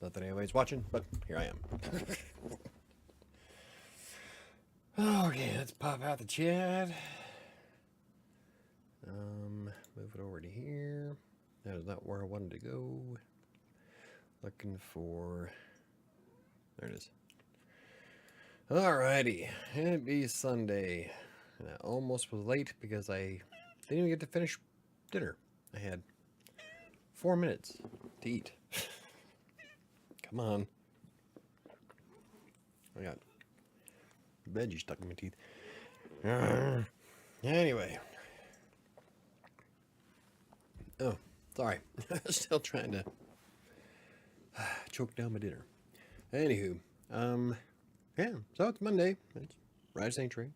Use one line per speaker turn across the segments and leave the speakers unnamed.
Not that anybody's watching, but here I am. Okay, let's pop out the chat. Move it over to here. That is not where I wanted to go. Looking for... There it is. Alrighty, it be Sunday. And I almost was late because I didn't even get to finish dinner. I had 4 minutes to eat. Come on. I got veggie stuck in my teeth. Anyway. Oh, sorry. Still trying to choke down my dinner. Anywho, yeah, so it's Monday. It's WriterSanctuary.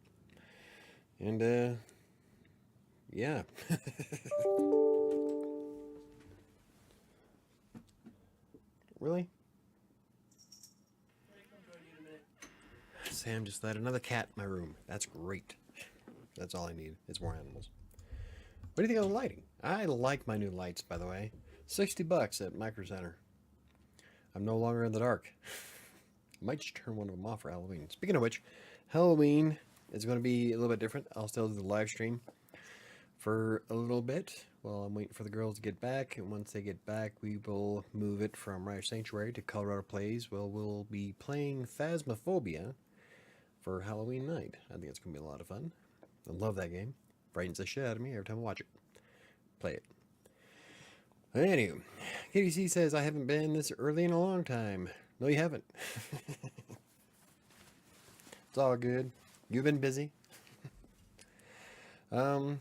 And, yeah. Really? Sam just let another cat in my room. That's great. That's all I need. It's more animals. What do you think of the lighting? I like my new lights, by the way. $60 at Micro Center. I'm no longer in the dark. I might just turn one of them off for Halloween. Speaking of which, Halloween is going to be a little bit different. I'll still do the live stream for a little bit while I'm waiting for the girls to get back. And once they get back, we will move it from WriterSanctuary to Colorado Plays. Well, we'll be playing Phasmophobia for Halloween night. I think it's going to be a lot of fun. I love that game. Frightens the shit out of me every time I watch it. Play it. Anyway, KDC says, I haven't been this early in a long time. No, you haven't. It's all good. You've been busy. So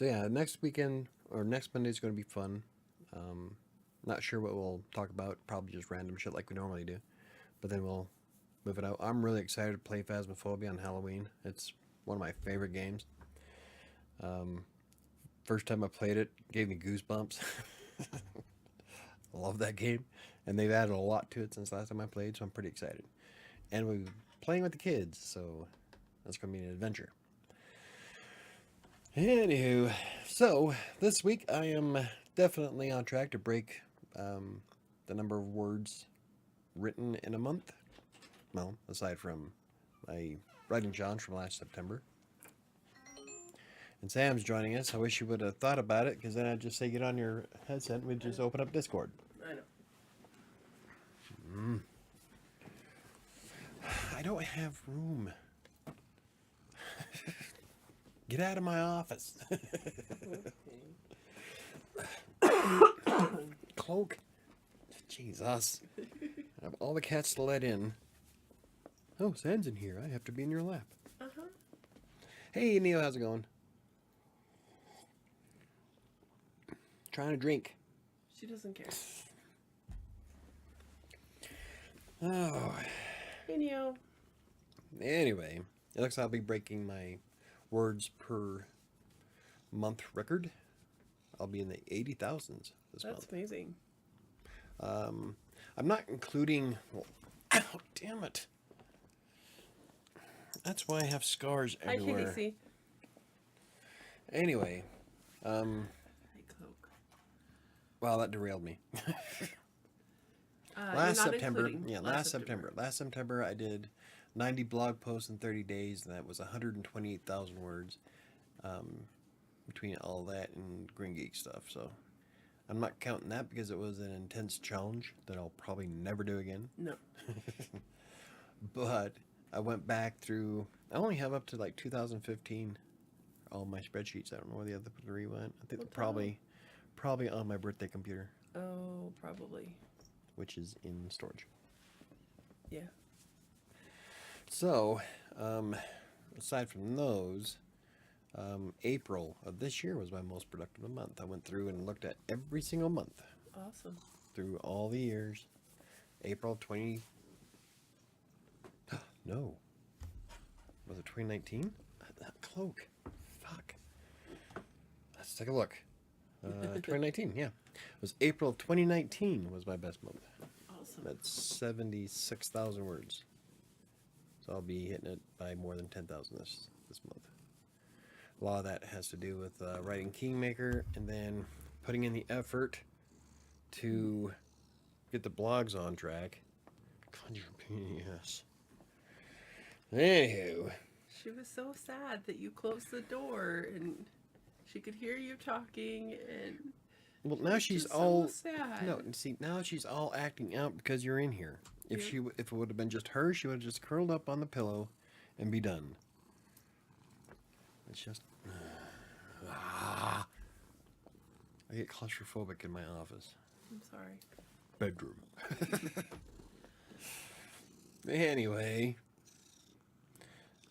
yeah, next weekend, or next Monday is going to be fun. Not sure what we'll talk about. Probably just random shit like we normally do. But then we'll move it out. I'm really excited to play Phasmophobia on Halloween. It's one of my favorite games. First time I played it, gave me goosebumps. I love that game. And they've added a lot to it since last time I played, so I'm pretty excited. And we're playing with the kids, so that's going to be an adventure. Anywho, so this week I am definitely on track to break the number of words written in a month. Well, aside from my writing challenge from last September. And Sam's joining us. I wish you would have thought about it, because then I'd just say get on your headset and we'd just open up Discord.
I know.
I don't have room. Get out of my office. Cloak. Jesus. I have all the cats to let in. Oh, Sam's in here. I have to be in your lap.
Uh-huh.
Hey, Neil, how's it going? Trying to drink.
She doesn't care.
Oh.
Hey, Neo.
Anyway, it looks like I'll be breaking my words per month record. I'll be in the 80,000s this month.
That's amazing.
I'm not including... Well, ow, damn it. That's why I have scars everywhere.
Hi, KDC.
Anyway,
Hi, Cloak.
well, that derailed me. Last September, I did 90 blog posts in 30 days, and that was 128,000 words between all that and Green Geek stuff. So I'm not counting that because it was an intense challenge that I'll probably never do again.
No.
But I went back through, I only have up to like 2015, all my spreadsheets. I don't know where the other three went. I think they're probably on my birthday computer.
Oh, probably.
Which is in storage.
Yeah.
So, aside from those, April of this year was my most productive month. I went through and looked at every single month.
Awesome.
Through all the years. April 20... No. Was it 2019? That cloak. Fuck. Let's take a look. 2019, yeah. It was April of 2019 was my best month.
Awesome.
That's 76,000 words. So I'll be hitting it by more than 10,000 this month. A lot of that has to do with writing Kingmaker and then putting in the effort to get the blogs on track. Yes. Anywho.
She was so sad that you closed the door and she could hear you talking and
Well, now she's
just
all
so sad.
no. See, now she's all acting out because you're in here. If
Yep.
if it would have been just her, she would have just curled up on the pillow and be done. It's just I get claustrophobic in my office.
I'm sorry.
Bedroom. Anyway,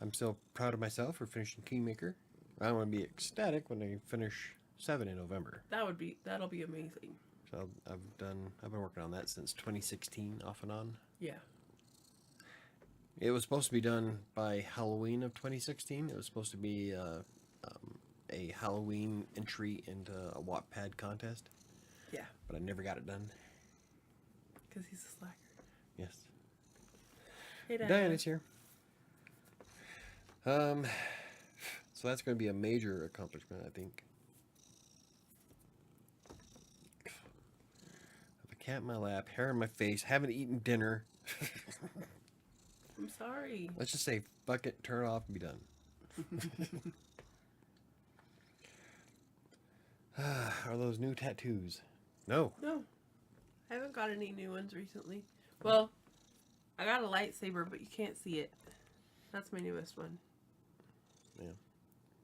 I'm still proud of myself for finishing Kingmaker. I want to be ecstatic when I finish 7 in November.
That'll be amazing.
So I've been working on that since 2016, off and on.
Yeah.
It was supposed to be done by Halloween of 2016. It was supposed to be a Halloween entry into a Wattpad contest.
Yeah.
But I never got it done.
Because he's a slacker.
Yes.
Hey, Dad.
Diana's here. So that's going to be a major accomplishment, I think. I have a cat in my lap, hair in my face, haven't eaten dinner.
I'm sorry.
Let's just say, fuck it, turn it off, and be done. Are those new tattoos? No.
No. I haven't got any new ones recently. Well, I got a lightsaber, but you can't see it. That's my newest one.
Yeah.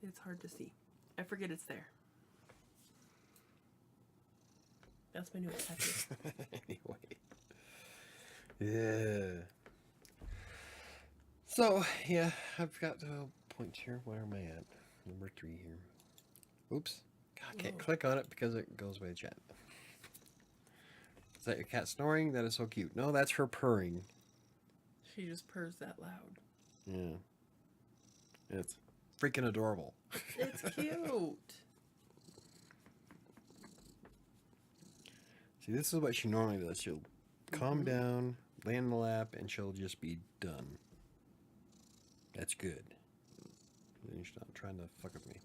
It's hard to see. I forget it's there. That's my newest tattoo.
Anyway. Yeah. So, yeah, I've got points here. Where am I at? Number 3 here. Oops. God, I can't
Whoa.
click on it because it goes by the chat. Is that your cat snoring? That is so cute. No, that's her purring.
She just purrs that loud.
Yeah. It's freaking adorable.
It's cute.
See, this is what she normally does. She'll calm down, lay in the lap, and she'll just be done. That's good. Then she's not trying to fuck with me.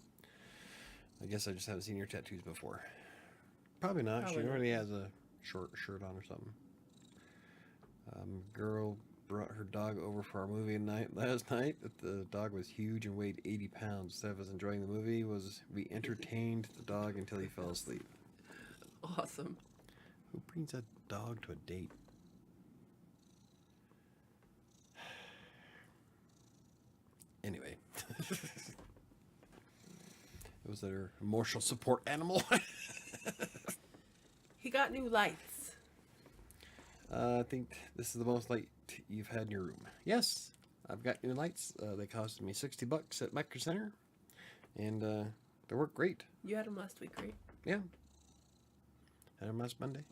I guess I just haven't seen your tattoos before. Probably not.
Probably
She
not.
already has a short shirt on or something. Girl brought her dog over for our movie night last night. The dog was huge and weighed 80 pounds. Instead of us enjoying the movie, we entertained the dog until he fell asleep.
Awesome.
Who brings a dog to a date? Anyway. It was their emotional support animal.
He got new lights.
I think this is the most light you've had in your room. Yes, I've got new lights. They costed me $60 at Micro Center, and they work great.
You had them last week, right?
Yeah. Had them last Monday.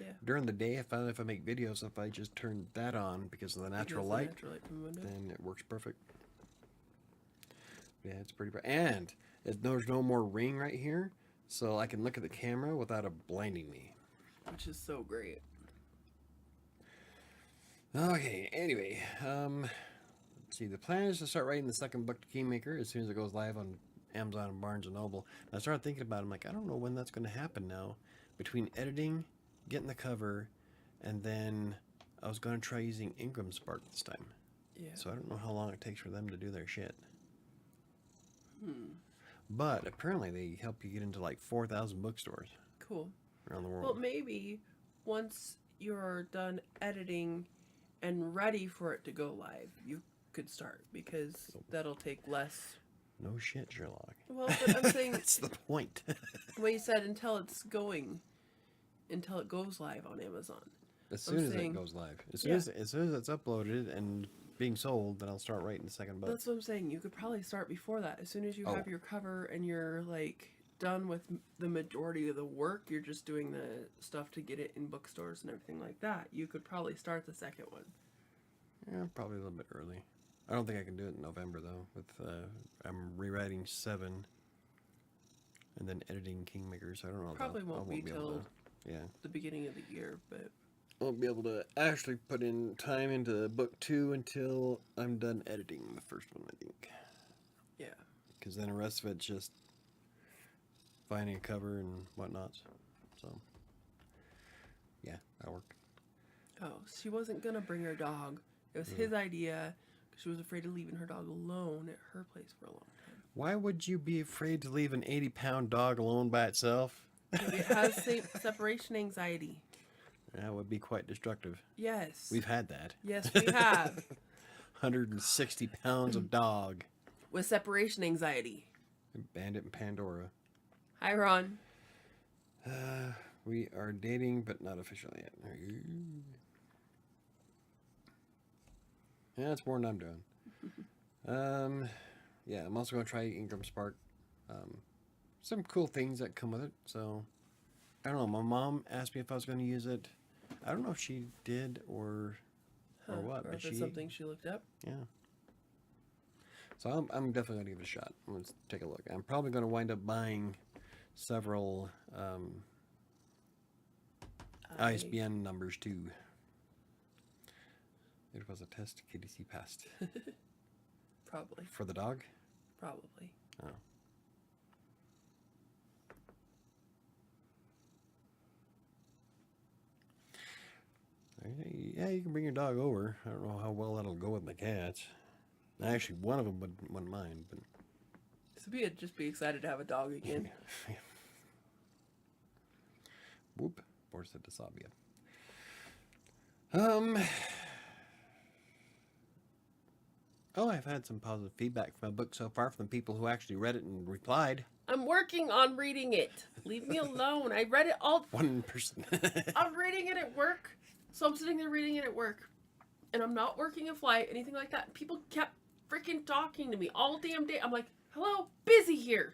Yeah.
During the day, I found if I make videos, if I just turn that on because of the natural
Because the
light,
natural light from the window.
then it works perfect. Yeah, it's pretty bright. And there's no more ring right here, so I can look at the camera without it blinding me.
Which is so great.
Okay, anyway, let's see. The plan is to start writing the second book to Kingmaker as soon as it goes live on Amazon and Barnes & Noble. And I started thinking about it. I'm like, I don't know when that's going to happen now. Between editing, getting the cover, and then I was going to try using Ingram Spark this time.
Yeah.
So I don't know how long it takes for them to do their shit.
Hmm.
But apparently they help you get into like 4,000 bookstores
Cool.
around the
Well,
world.
maybe once you're done editing and ready for it to go live, you could start because that'll take less.
No shit, Sherlock.
Well, but I'm saying,
That's the point.
what you said, until it goes live on Amazon.
As soon as
saying-
it goes live. As soon
Yeah.
as it's uploaded and being sold, then I'll start writing the second book.
That's what I'm saying. You could probably start before that. As soon as you
Oh.
have your cover and you're like done with the majority of the work, you're just doing the stuff to get it in bookstores and everything like that. You could probably start the second one.
Yeah, probably a little bit early. I don't think I can do it in November though. With I'm rewriting 7 and then editing Kingmaker, so I don't know.
Probably won't be
able
till
to, yeah.
the beginning of the year, but
I won't be able to actually put in time into book 2 until I'm done editing the first one, I think.
yeah.
Because then the rest of it's just finding a cover and whatnot. So, yeah, that'll work.
Oh, she wasn't gonna bring her dog. It was his idea because she was afraid of leaving her dog alone at her place for a long time.
Why would you be afraid to leave an 80-pound dog alone by itself?
Maybe it has separation anxiety.
That would be quite destructive.
Yes.
We've had that.
Yes, we have.
160 pounds of dog.
With separation anxiety.
Bandit and Pandora.
Hi, Ron.
We are dating, but not officially yet. Yeah, that's more than I'm doing. Yeah, I'm also going to try Ingram Spark. Some cool things that come with it. So, I don't know. My mom asked me if I was going to use it. I don't know if she did or what.
Or
But
if it's something she looked up.
Yeah. So I'm definitely going to give it a shot. Let's take a look. I'm probably going to wind up buying several ISBN numbers too. It was a test. KDC passed.
Probably.
For the dog?
Probably.
Oh. Yeah, you can bring your dog over. I don't know how well that'll go with my cats. Actually, one of them wouldn't mind, but...
So just be excited to have a dog again.
Whoop. Borsa de Sabia. Oh, I've had some positive feedback from my book so far from the people who actually read it and replied.
I'm working on reading it. Leave me alone. I read it all.
One person.
I'm reading it at work. So I'm sitting there reading it at work. And I'm not working a flight, anything like that. People kept freaking talking to me all damn day. I'm like, hello, busy here.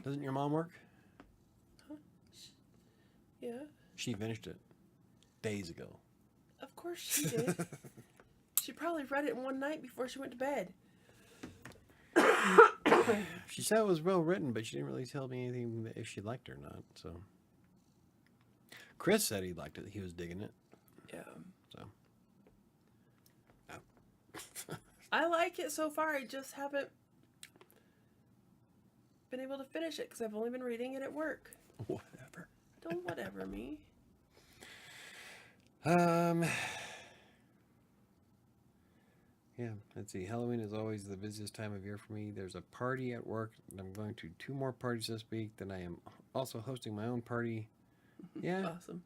Doesn't your mom work?
Huh? Yeah.
She finished it days ago.
Of course she did. She probably read it in one night before she went to bed.
She said it was well written, but she didn't really tell me anything if she liked it or not. So Chris said he liked it. He was digging it.
Yeah.
So. Oh.
I like it so far. I just haven't been able to finish it because I've only been reading it at work.
Whatever.
Don't whatever me.
Yeah, let's see. Halloween is always the busiest time of year for me. There's a party at work, and I'm going to 2 more parties this week. Then I am also hosting my own party. Yeah.
Awesome.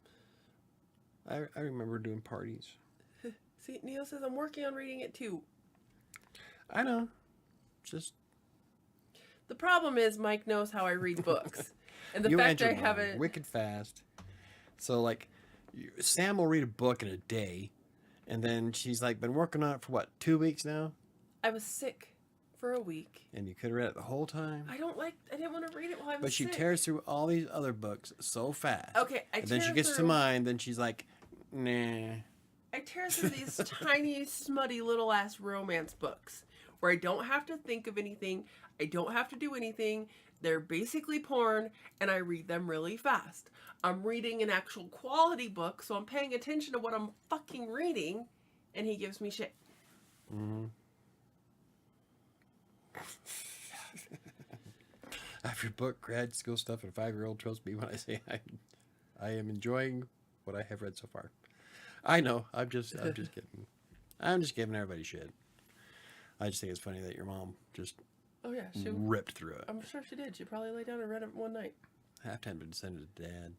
I remember doing parties.
See, Neil says I'm working on reading it too.
I know. Just...
The problem is Mike knows how I read books. And the
you
fact
and
I
your mom,
haven't...
wicked fast. So, like, Sam will read a book in a day, and then she's, like, been working on it for, what, 2 weeks now?
I was sick for a week.
And you could have read it the whole time?
I didn't want to read it while I was
But she
sick.
tears through all these other books so fast.
Okay,
and then she gets to mine, then she's like, nah.
I tear through these tiny, smutty, little-ass romance books where I don't have to think of anything. I don't have to do anything. They're basically porn, and I read them really fast. I'm reading an actual quality book, so I'm paying attention to what I'm fucking reading, and he gives me shit.
Mm-hmm. After book, grad school stuff, and 5-year-old, trust me when I say I am enjoying what I have read so far. I know. I'm just kidding. I'm just giving everybody shit. I just think it's funny that your mom just ripped through it.
I'm sure she did. She probably laid down and read it one night.
I have time to send it to Dad.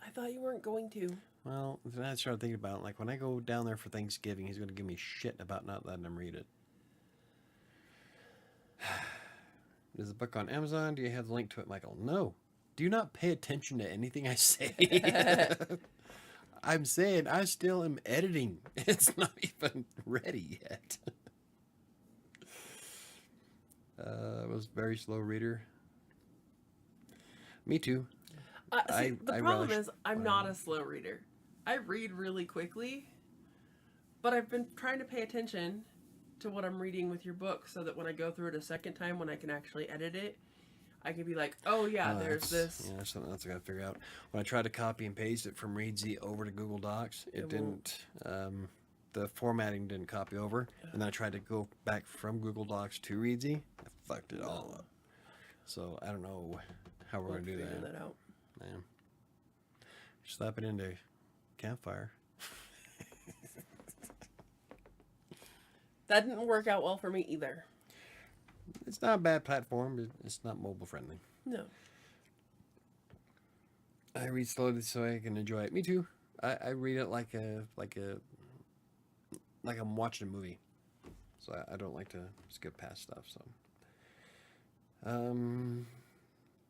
I thought you weren't going to.
Well, then I started thinking about it. Like, when I go down there for Thanksgiving, he's going to give me shit about not letting him read it. Is the book on Amazon? Do you have the link to it, Michael? No. Do you not pay attention to anything I say? I'm saying I still am editing. It's not even ready yet. I was a very slow reader. Me too.
The problem is I'm not a slow reader. I read really quickly, but I've been trying to pay attention to what I'm reading with your book so that when I go through it a second time, when I can actually edit it, I can be like, oh yeah, there's this.
Yeah, something else I gotta figure out. When I tried to copy and paste it from Readsy over to Google Docs, it didn't. The formatting didn't copy over, and then I tried to go back from Google Docs to Readsy. I fucked it all up. So I don't know how we're gonna do
figure that out.
Man, slap it into Campfire.
That didn't work out well for me either.
It's not a bad platform, but it's not mobile friendly.
No.
I read slowly so I can enjoy it. Me too. I read it like I'm watching a movie. So I don't like to skip past stuff. So,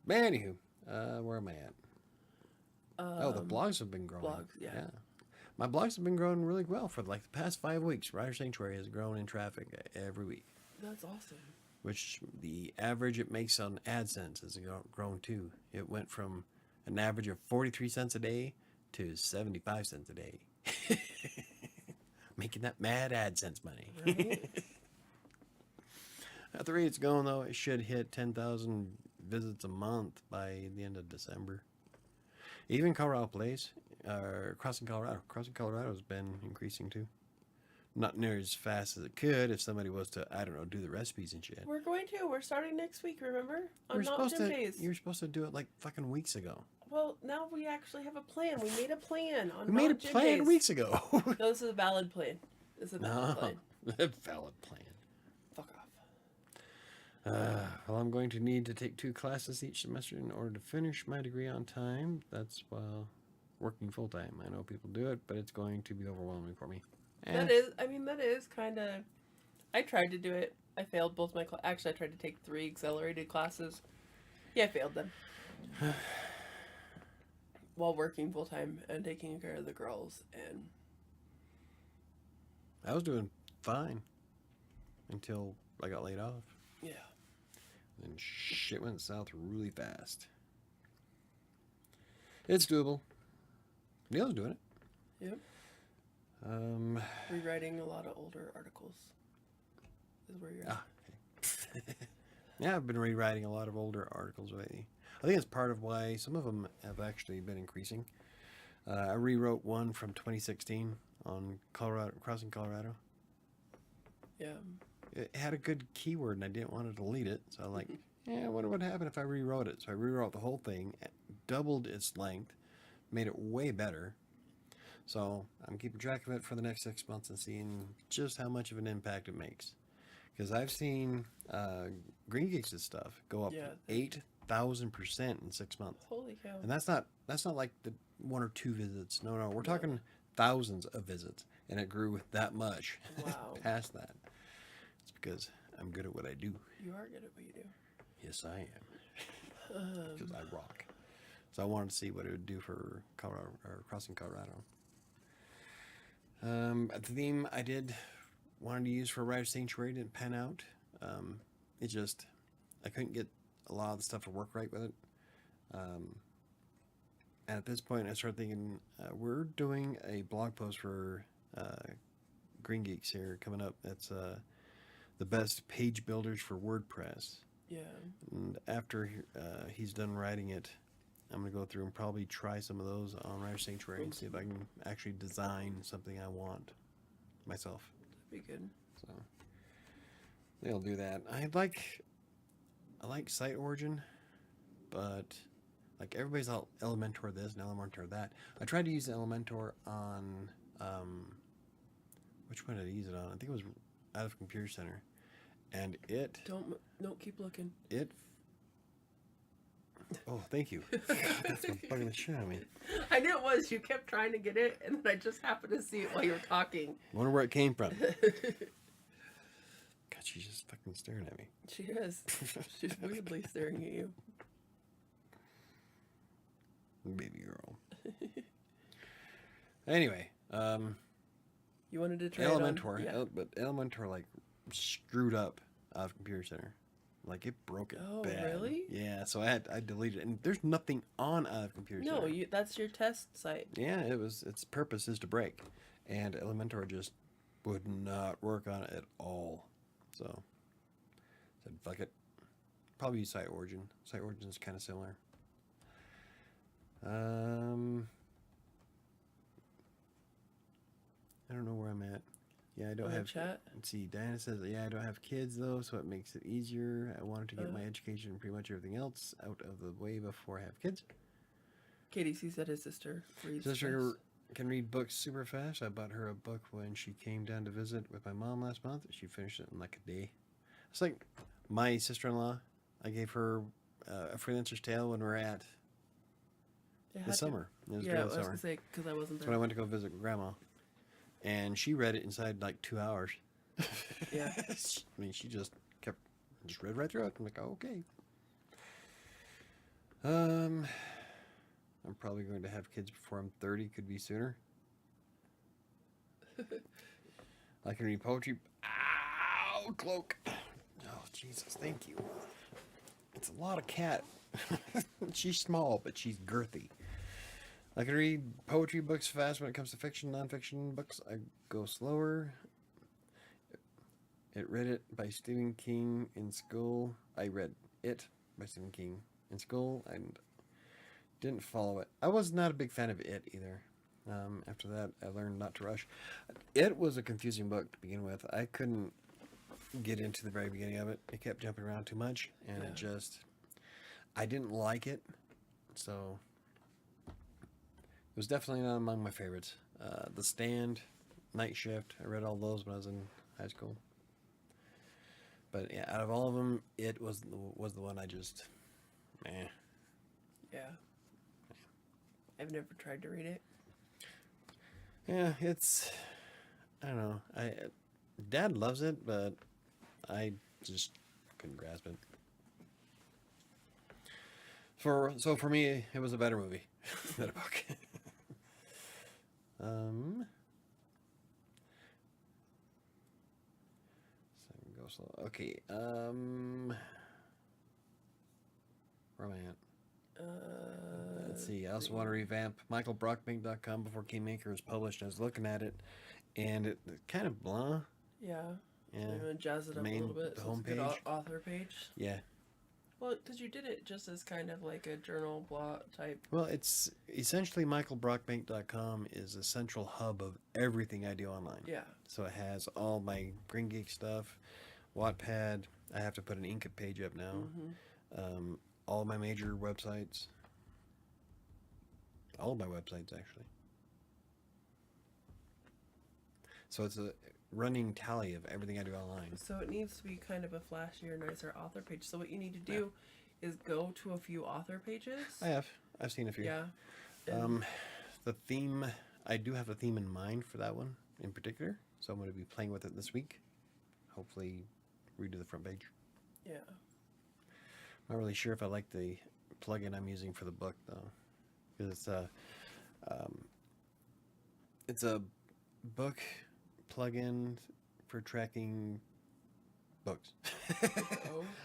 but anywho, where am I at? The blogs have been growing.
Blogs, yeah.
My blogs have been growing really well for like the past 5 weeks. WriterSanctuary has grown in traffic every week.
That's awesome.
Which the average it makes on AdSense has grown too. It went from an average of 43 cents a day to 75 cents a day. Making that mad AdSense money.
Right?
At the rate it's going, though, it should hit 10,000 visits a month by the end of December. Even Colorado Place, Crossing Colorado has been increasing too. Not near as fast as it could if somebody was to, I don't know, do the recipes and shit.
We're going to. We're starting next week, remember? On
You're
Mountain
supposed
Gym
to.
Days.
You're supposed to do it like fucking weeks ago.
Well, now we actually have a plan. We made a plan on
We made a
Mountain Gym
plan
Days.
weeks ago.
No, this is a valid plan. This is a valid plan.
Valid plan.
Fuck off.
Well, I'm going to need to take 2 classes each semester in order to finish my degree on time. That's while working full time. I know people do it, but it's going to be overwhelming for me.
That is kind of... I tried to do it. I failed both my Actually, I tried to take 3 accelerated classes. Yeah, I failed them. While working full time and taking care of the girls, and
I was doing fine until I got laid off.
yeah.
And shit went south really fast. It's doable. Neil's doing it.
Yep. Rewriting a lot of older articles is where you're at.
Okay. Yeah, I've been rewriting a lot of older articles lately. I think it's part of why some of them have actually been increasing. I rewrote one from 2016 on Crossing Colorado.
Yeah.
It had a good keyword and I didn't want to delete it. So I'm like, yeah, I wonder what would happen if I rewrote it. So I rewrote the whole thing, doubled its length, made it way better. So I'm keeping track of it for the next 6 months and seeing just how much of an impact it makes. Because I've seen Green Geeks' stuff go up 8,000% in 6 months.
Holy cow.
And that's not like the 1 or 2 visits. No, we're talking thousands of visits, and it grew that much.
Wow.
Past that. It's because I'm good at what I do.
You are good at what you do.
Yes, I am. Because I rock. So I wanted to see what it would do for Colorado or Crossing Colorado. The theme I wanted to use for WriterSanctuary didn't pan out. I couldn't get a lot of the stuff to work right with it. And at this point, I started thinking, we're doing a blog post for Green Geeks here coming up. That's the best page builders for WordPress.
Yeah.
And after he's done writing it, I'm going to go through and probably try some of those on WriterSanctuary and see if I can actually design something I want myself.
That'd be good.
So they'll do that. I like Site Origin, but like everybody's all Elementor this and Elementor that. I tried to use Elementor on which one did I use it on? I think it was out of Computer Center, and
Don't keep looking.
Oh, thank you. That's bugging the shit out of me.
I knew it was. You kept trying to get it, and then I just happened to see it while you were talking.
Wonder where it came from. God, she's just fucking staring at me.
She is. She's weirdly staring at you.
Baby girl. Anyway,
you wanted to try
Elementor,
it on?
but Elementor like screwed up out of Computer Center. Like it broke it bad.
Really?
Yeah, so I deleted it, and there's nothing on out of Computer Center.
No, that's your test site.
Yeah, its purpose is to break, and Elementor just would not work on it at all. So I said fuck it. Probably use Site Origin. Site Origin is kind of similar. I don't know where I'm at. Yeah, I don't have
chat.
Let's see, Diana says, yeah, I don't have kids though, so it makes it easier. I wanted to get my education and pretty much everything else out of the way before I have kids.
Katie sees that his sister reads.
can read books super fast. I bought her a book when she came down to visit with my mom last month. She finished it in like a day. It's like my sister-in-law. I gave her A Freelancer's Tale when we were at the summer. It was
Yeah, I
during
was
the
going
summer.
to say, because I wasn't
When I
there.
went to go visit Grandma. And she read it inside like 2 hours.
Yeah.
I mean, she just read right through it. I'm like, oh, okay. I'm probably going to have kids before I'm 30. Could be sooner. I can read poetry. Ow, cloak. Oh, Jesus, thank you. It's a lot of cat. She's small, but she's girthy. I can read poetry books fast when it comes to fiction, nonfiction books. I go slower. It read it by Stephen King in school. I read it by Stephen King in school and didn't follow it. I was not a big fan of it either. After that, I learned not to rush. It was a confusing book to begin with. I couldn't get into the very beginning of it. It kept jumping around too much, and I didn't like it. So it was definitely not among my favorites. The Stand, Night Shift. I read all those when I was in high school. But yeah, out of all of them, it was the one I just,
Yeah. I've never tried to read it.
Yeah, I don't know. Dad loves it, but I just couldn't grasp it. So for me, it was a better movie than a book. So go slow. Okay. Where am I at? Let's see. I also want to revamp michaelbrockbank.com before Kingmaker was published. I was looking at it, and it kind of blah.
Yeah.
Yeah.
I'm going to jazz it up a little bit.
The
So it's a good
homepage.
author page.
Yeah.
Well, because you did it just as kind of like a journal blog type.
Well, it's essentially michaelbrockbank.com is a central hub of everything I do online.
Yeah.
So it has all my Green Geek stuff, Wattpad. I have to put an Inkitt page up now.
Mm-hmm.
All my major websites. All of my websites, actually. So it's a running tally of everything I do online.
So it needs to be kind of a flashier, nicer author page. So what you need to do is go to a few author pages.
I've seen a few.
Yeah.
The theme, I do have a theme in mind for that one in particular. So I'm going to be playing with it this week. Hopefully redo the front page.
Yeah.
Not really sure if I like the plugin I'm using for the book though, because it's a book plugin for tracking books.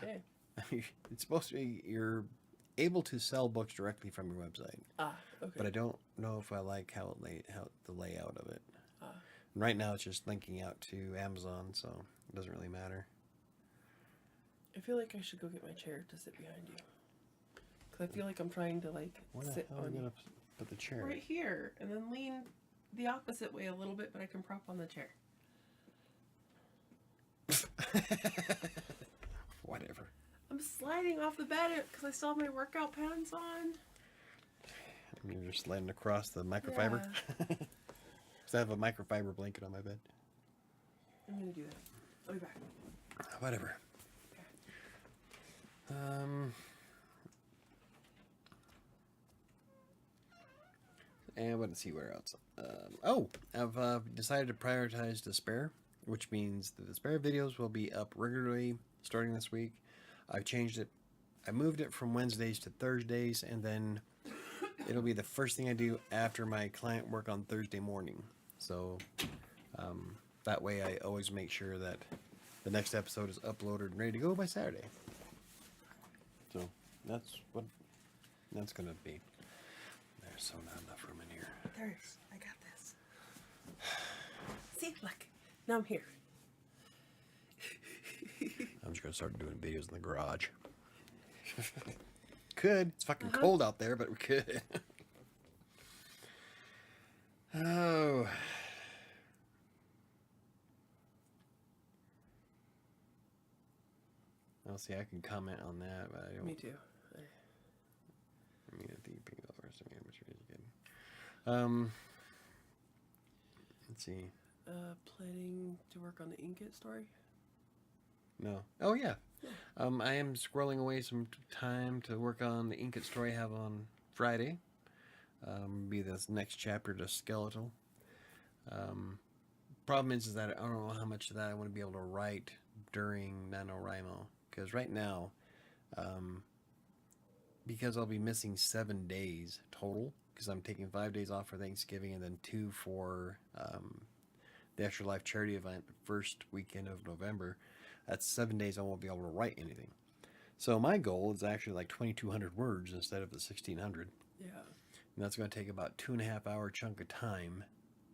Okay.
It's supposed to be you're able to sell books directly from your website.
Okay.
But I don't know if I like how the layout of it. And right now it's just linking out to Amazon, so it doesn't really matter.
I feel like I should go get my chair to sit behind you. Because I feel like I'm trying to
Where the
sit
hell are
on
you gonna put the chair?
right here and then lean the opposite way a little bit, but I can prop on the chair.
Whatever.
I'm sliding off the bed because I still have my workout pants on.
You're just laying across the microfiber. Because I have a microfiber blanket on my bed.
I'm gonna do that. I'll be back.
Whatever. And let's see where else. I've decided to prioritize Despair, which means the Despair videos will be up regularly starting this week. I've changed it. I moved it from Wednesdays to Thursdays, and then it'll be the first thing I do after my client work on Thursday morning. So that way I always make sure that the next episode is uploaded and ready to go by Saturday. So that's what that's going to be. There's so not enough room in here.
There's. I got this. See, look. Now I'm here.
I'm just going to start doing videos in the garage. Could. It's fucking cold out there, but we could. Oh. I'll see, I can comment on that, but I don't.
Me too.
I mean, I think you over so which is good. Let's see.
Planning to work on the Inkitt story?
No. Oh, yeah. I am squirreling away some time to work on the Inkitt story I have on Friday. Be this next chapter to Skeletal. Problem is that I don't know how much of that I want to be able to write during NaNoWriMo. Because right now, because I'll be missing 7 days total, because I'm taking 5 days off for Thanksgiving and then 2 for the Extra Life charity event first weekend of November. That's 7 days I won't be able to write anything. So my goal is actually like 2,200 words instead of the 1,600.
Yeah.
And that's going to take about 2.5 hour chunk of time,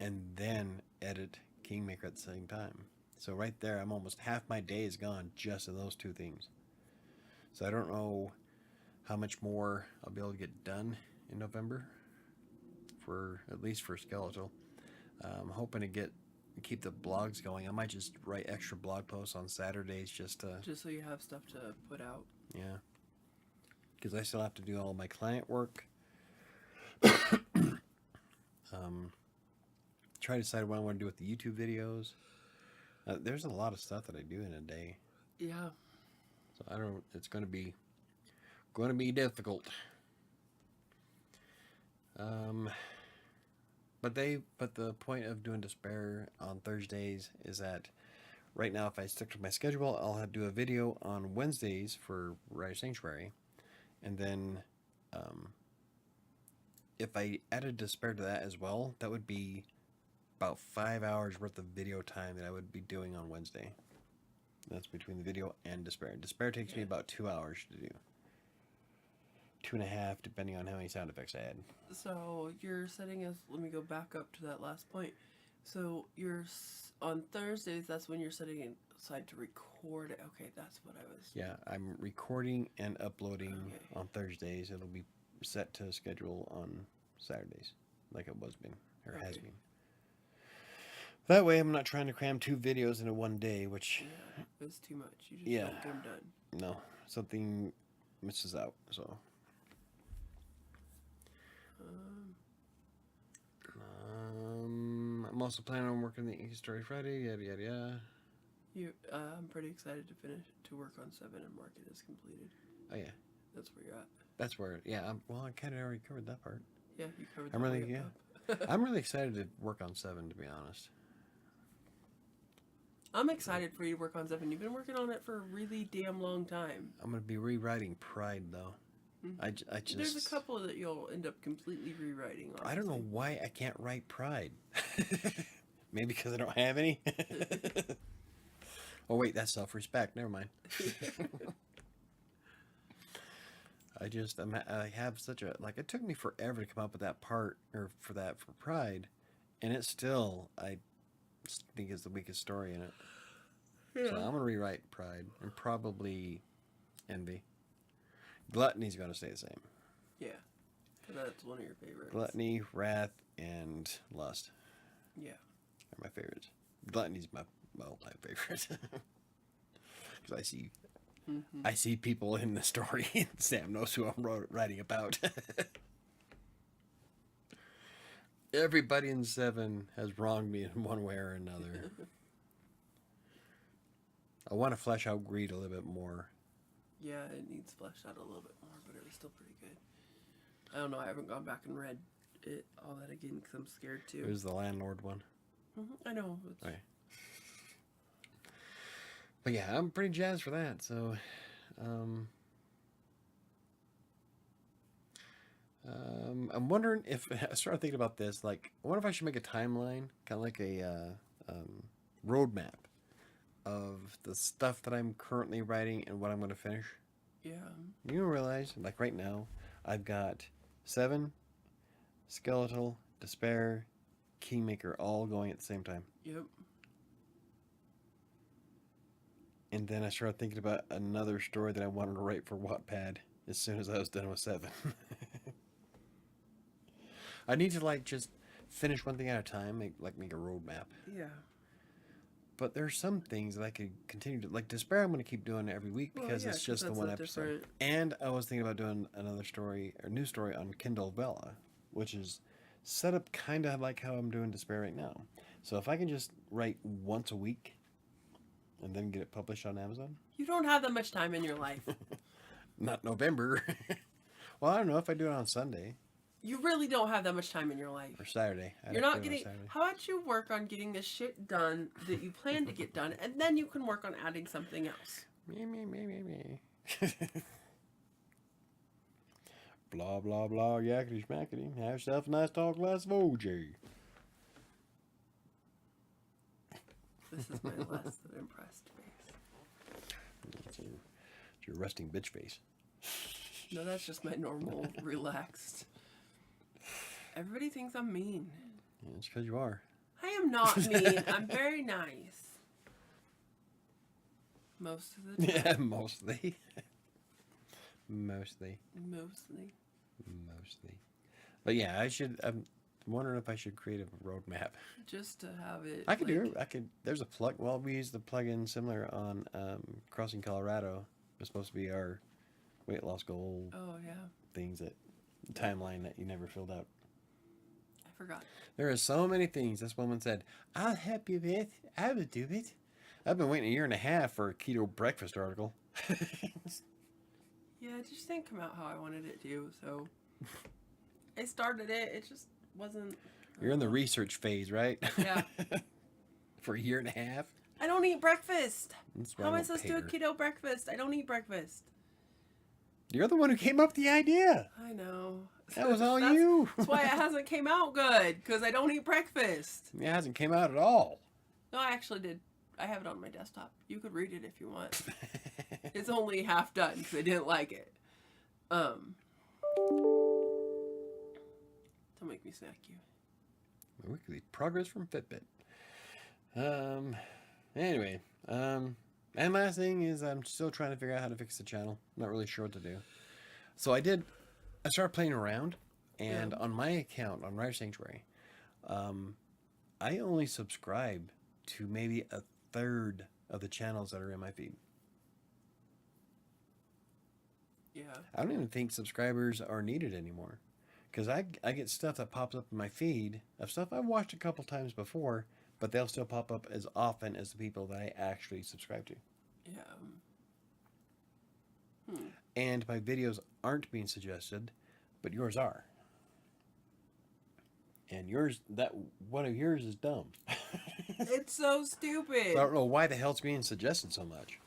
and then edit Kingmaker at the same time. So right there, I'm almost half my day is gone just in those two things. So I don't know how much more I'll be able to get done in November, for at least for Skeletal. I'm hoping to keep the blogs going. I might just write extra blog posts on Saturdays just
so you have stuff to put out.
Yeah, because I still have to do all my client work. Try to decide what I want to do with the YouTube videos. There's a lot of stuff that I do in a day.
Yeah.
So I don't. It's going to be difficult. But the point of doing Despair on Thursdays is that right now, if I stick to my schedule, I'll have to do a video on Wednesdays for WriterSanctuary, and then if I added Despair to that as well, that would be about 5 hours worth of video time that I would be doing on Wednesday. That's between the video and Despair. Despair takes me about 2 hours to do. 2.5, depending on how many sound effects I add.
So you're setting us. Let me go back up to that last point. So you're on Thursdays. That's when you're setting aside to record it. Okay, that's what I was.
Yeah, I'm recording and uploading on Thursdays. It'll be set to schedule on Saturdays, like it was been or has been. That way, I'm not trying to cram 2 videos into one day, which
it's too much. You just don't get them done.
No, something misses out. So. I'm also planning on working the Inkitt story Friday. Yada yada yada.
I'm pretty excited to work on 7 and mark it as completed.
Oh yeah.
That's where you're at.
That's where. Yeah. Well, I kind of already covered that part.
Yeah, you covered that.
I'm really excited to work on 7, to be honest.
I'm excited for you to work on 7. You've been working on it for a really damn long time.
I'm gonna be rewriting Pride though.
Mm-hmm.
I just.
There's a couple that you'll end up completely rewriting. Honestly.
I don't know why I can't write Pride. Maybe because I don't have any. Oh wait, that's self-respect. Never mind. I have such a it took me forever to come up with that part for Pride, and it's still I think is the weakest story in it. Yeah. So I'm gonna rewrite Pride and probably Envy. Gluttony's gonna stay the same.
Yeah, that's one of your favorites.
Gluttony, Wrath, and Lust.
Yeah,
are my favorites. Gluttony's my all-time favorite. Because I see people in the story, and Sam knows who I'm writing about. Everybody in 7 has wronged me in one way or another. I want to flesh out Greed a little bit more.
Yeah, it needs fleshed out a little bit more, but it was still pretty good. I don't know, I haven't gone back and read it all that again because I'm scared too.
It was the landlord one.
I know.
Okay. But yeah, I'm pretty jazzed for that. So, I'm wondering if I started thinking about this. Like, I wonder if I should make a timeline, kind of like a roadmap of the stuff that I'm currently writing and what I'm going to finish.
Yeah.
You realize, like right now, I've got 7, Skeletal, Despair, Kingmaker all going at the same time.
Yep.
And then I started thinking about another story that I wanted to write for Wattpad as soon as I was done with 7. I need to just finish one thing at a time, make a roadmap.
Yeah.
But there's some things that I could continue to Despair. I'm going to keep doing every week because it's just the one episode. And I was thinking about doing another story or new story on Kindle Vella, which is set up kind of like how I'm doing Despair right now. So if I can just write once a week and then get it published on Amazon.
You don't have that much time in your life.
Not November. Well, I don't know if I do it on Sunday
You really don't have that much time in your life.
or Saturday.
You're not getting. How about you work on getting the shit done that you plan to get done, and then you can work on adding something else.
Me. Blah, blah, blah, yakety schmackety. Have yourself a nice tall glass of OJ.
This is my less than impressed face.
It's your resting bitch face.
No, that's just my normal, relaxed. Everybody thinks I'm mean.
Yeah, it's because you are.
I am not mean. I'm very nice. Most of the time.
Yeah, mostly. Mostly. But yeah, I'm wondering if I should create a roadmap.
Just to have it.
I could do it. There's a plug. Well, we use the plugin similar on Crossing Colorado. It's supposed to be our weight loss goal.
Oh, yeah.
Things that timeline that you never filled out.
I forgot.
There are so many things this woman said, I'll help you with. I will do it. I've been waiting a year and a half for a keto breakfast article.
Yeah, it just didn't come out how I wanted it to, so I started it. It just wasn't.
You're in the research phase, right?
Yeah.
For a year and a half?
I don't eat breakfast.
That's why
How am I
don't
supposed to
pay
do a
her.
keto breakfast? I don't eat breakfast.
You're the one who came up with the idea.
I know.
That was all you.
That's why it hasn't came out good, because I don't eat breakfast.
It hasn't came out at all.
No, I actually did. I have it on my desktop. You could read it if you want. It's only half done because I didn't like it. Don't make me smack you.
Weekly progress from Fitbit. Anyway, and last thing is I'm still trying to figure out how to fix the channel. Not really sure what to do. So I started playing around, and on my account on WriterSanctuary, I only subscribe to maybe a third of the channels that are in my feed.
Yeah.
I don't even think subscribers are needed anymore, because I get stuff that pops up in my feed of stuff I've watched a couple times before, but they'll still pop up as often as the people that I actually subscribe to.
Yeah.
And my videos aren't being suggested, but yours are. And one of yours is dumb.
It's so stupid.
I don't know why the hell it's being suggested so much.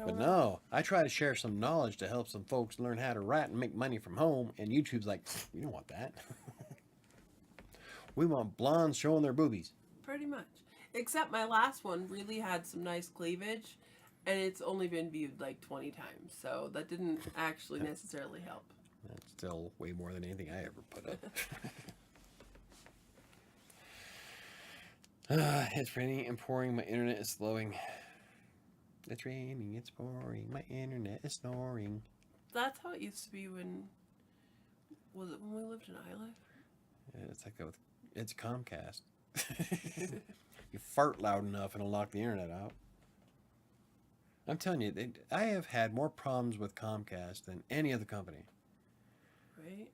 But no, I try to share some knowledge to help some folks learn how to write and make money from home, and YouTube's like, you don't want that. We want blondes showing their boobies.
Pretty much. Except my last one really had some nice cleavage, and it's only been viewed like 20 times, so that didn't actually necessarily help.
That's still way more than anything I ever put up. It's raining and pouring. My internet is slowing. It's raining, it's pouring. My internet is snoring.
That's how it used to be when we lived in Isla?
Yeah, it's like it's Comcast. You fart loud enough and it'll knock the internet out. I'm telling you, I have had more problems with Comcast than any other company.
Right?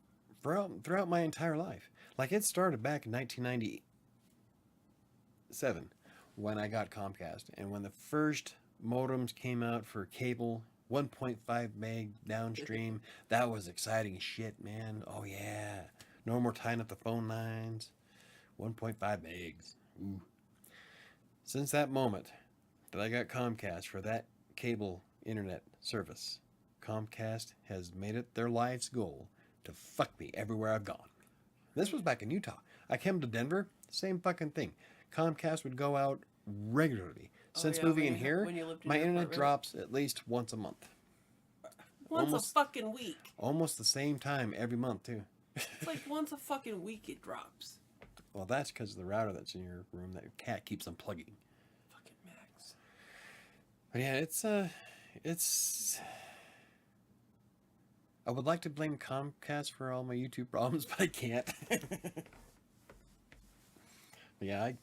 Throughout my entire life. Like, it started back in 1997 when I got Comcast. And when the first modems came out for cable, 1.5 meg downstream, that was exciting shit, man. Oh, yeah. No more tying up the phone lines. 1.5 megs. Ooh. Since that moment that I got Comcast for that cable internet service, Comcast has made it their life's goal to fuck me everywhere I've gone. This was back in Utah. I came to Denver, same fucking thing. Comcast would go out regularly. Since moving in here, my internet drops at least once a month.
Once a fucking week.
Almost the same time every month, too.
It's like once a fucking week it drops.
Well, that's because of the router that's in your room that your cat keeps unplugging.
Fucking Max.
But yeah, it's... I would like to blame Comcast for all my YouTube problems, but I can't. Yeah, I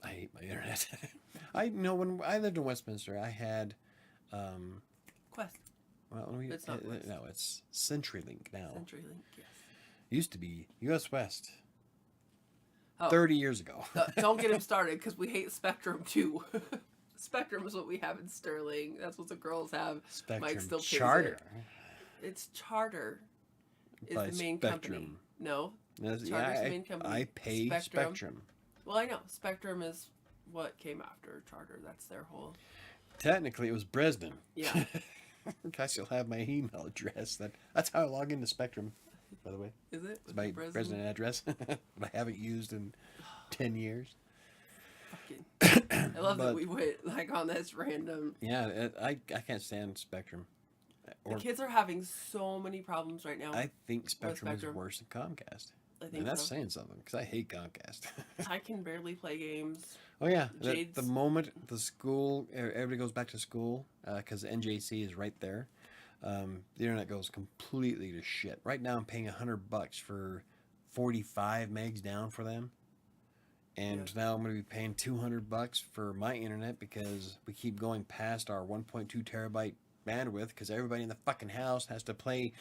hate my internet. When I lived in Westminster, I had
Quest.
Well,
It's not West.
no, it's CenturyLink now.
CenturyLink, yes.
Used to be US West.
Oh,
30 years ago.
Don't get him started because we hate Spectrum too. Spectrum is what we have in Sterling. That's what the girls have.
Spectrum
Mike still pays
Charter.
It's Charter. Is
By
the main
Spectrum.
company. No.
That's-
Charter's
yeah,
the main company.
I pay Spectrum.
Well, I know. Spectrum is what came after Charter. That's their whole...
Technically, it was Bresnan.
Yeah.
I still have my email address. That's how I log into Spectrum, by the way.
Is it?
It's my Bresnan address that I haven't used in 10 years.
I love that we went like on this random...
Yeah, I can't stand Spectrum.
The kids are having so many problems right now.
I think Spectrum is worse than Comcast.
I think
and that's
so.
saying something, because I hate Comcast.
I can barely play games.
Oh, yeah.
Jade's...
The moment the school, everybody goes back to school, because NJC is right there, the internet goes completely to shit. Right now, I'm paying $100 for 45 megs down for them. And now I'm going to be paying $200 for my internet because we keep going past our 1.2 terabyte bandwidth because everybody in the fucking house has to play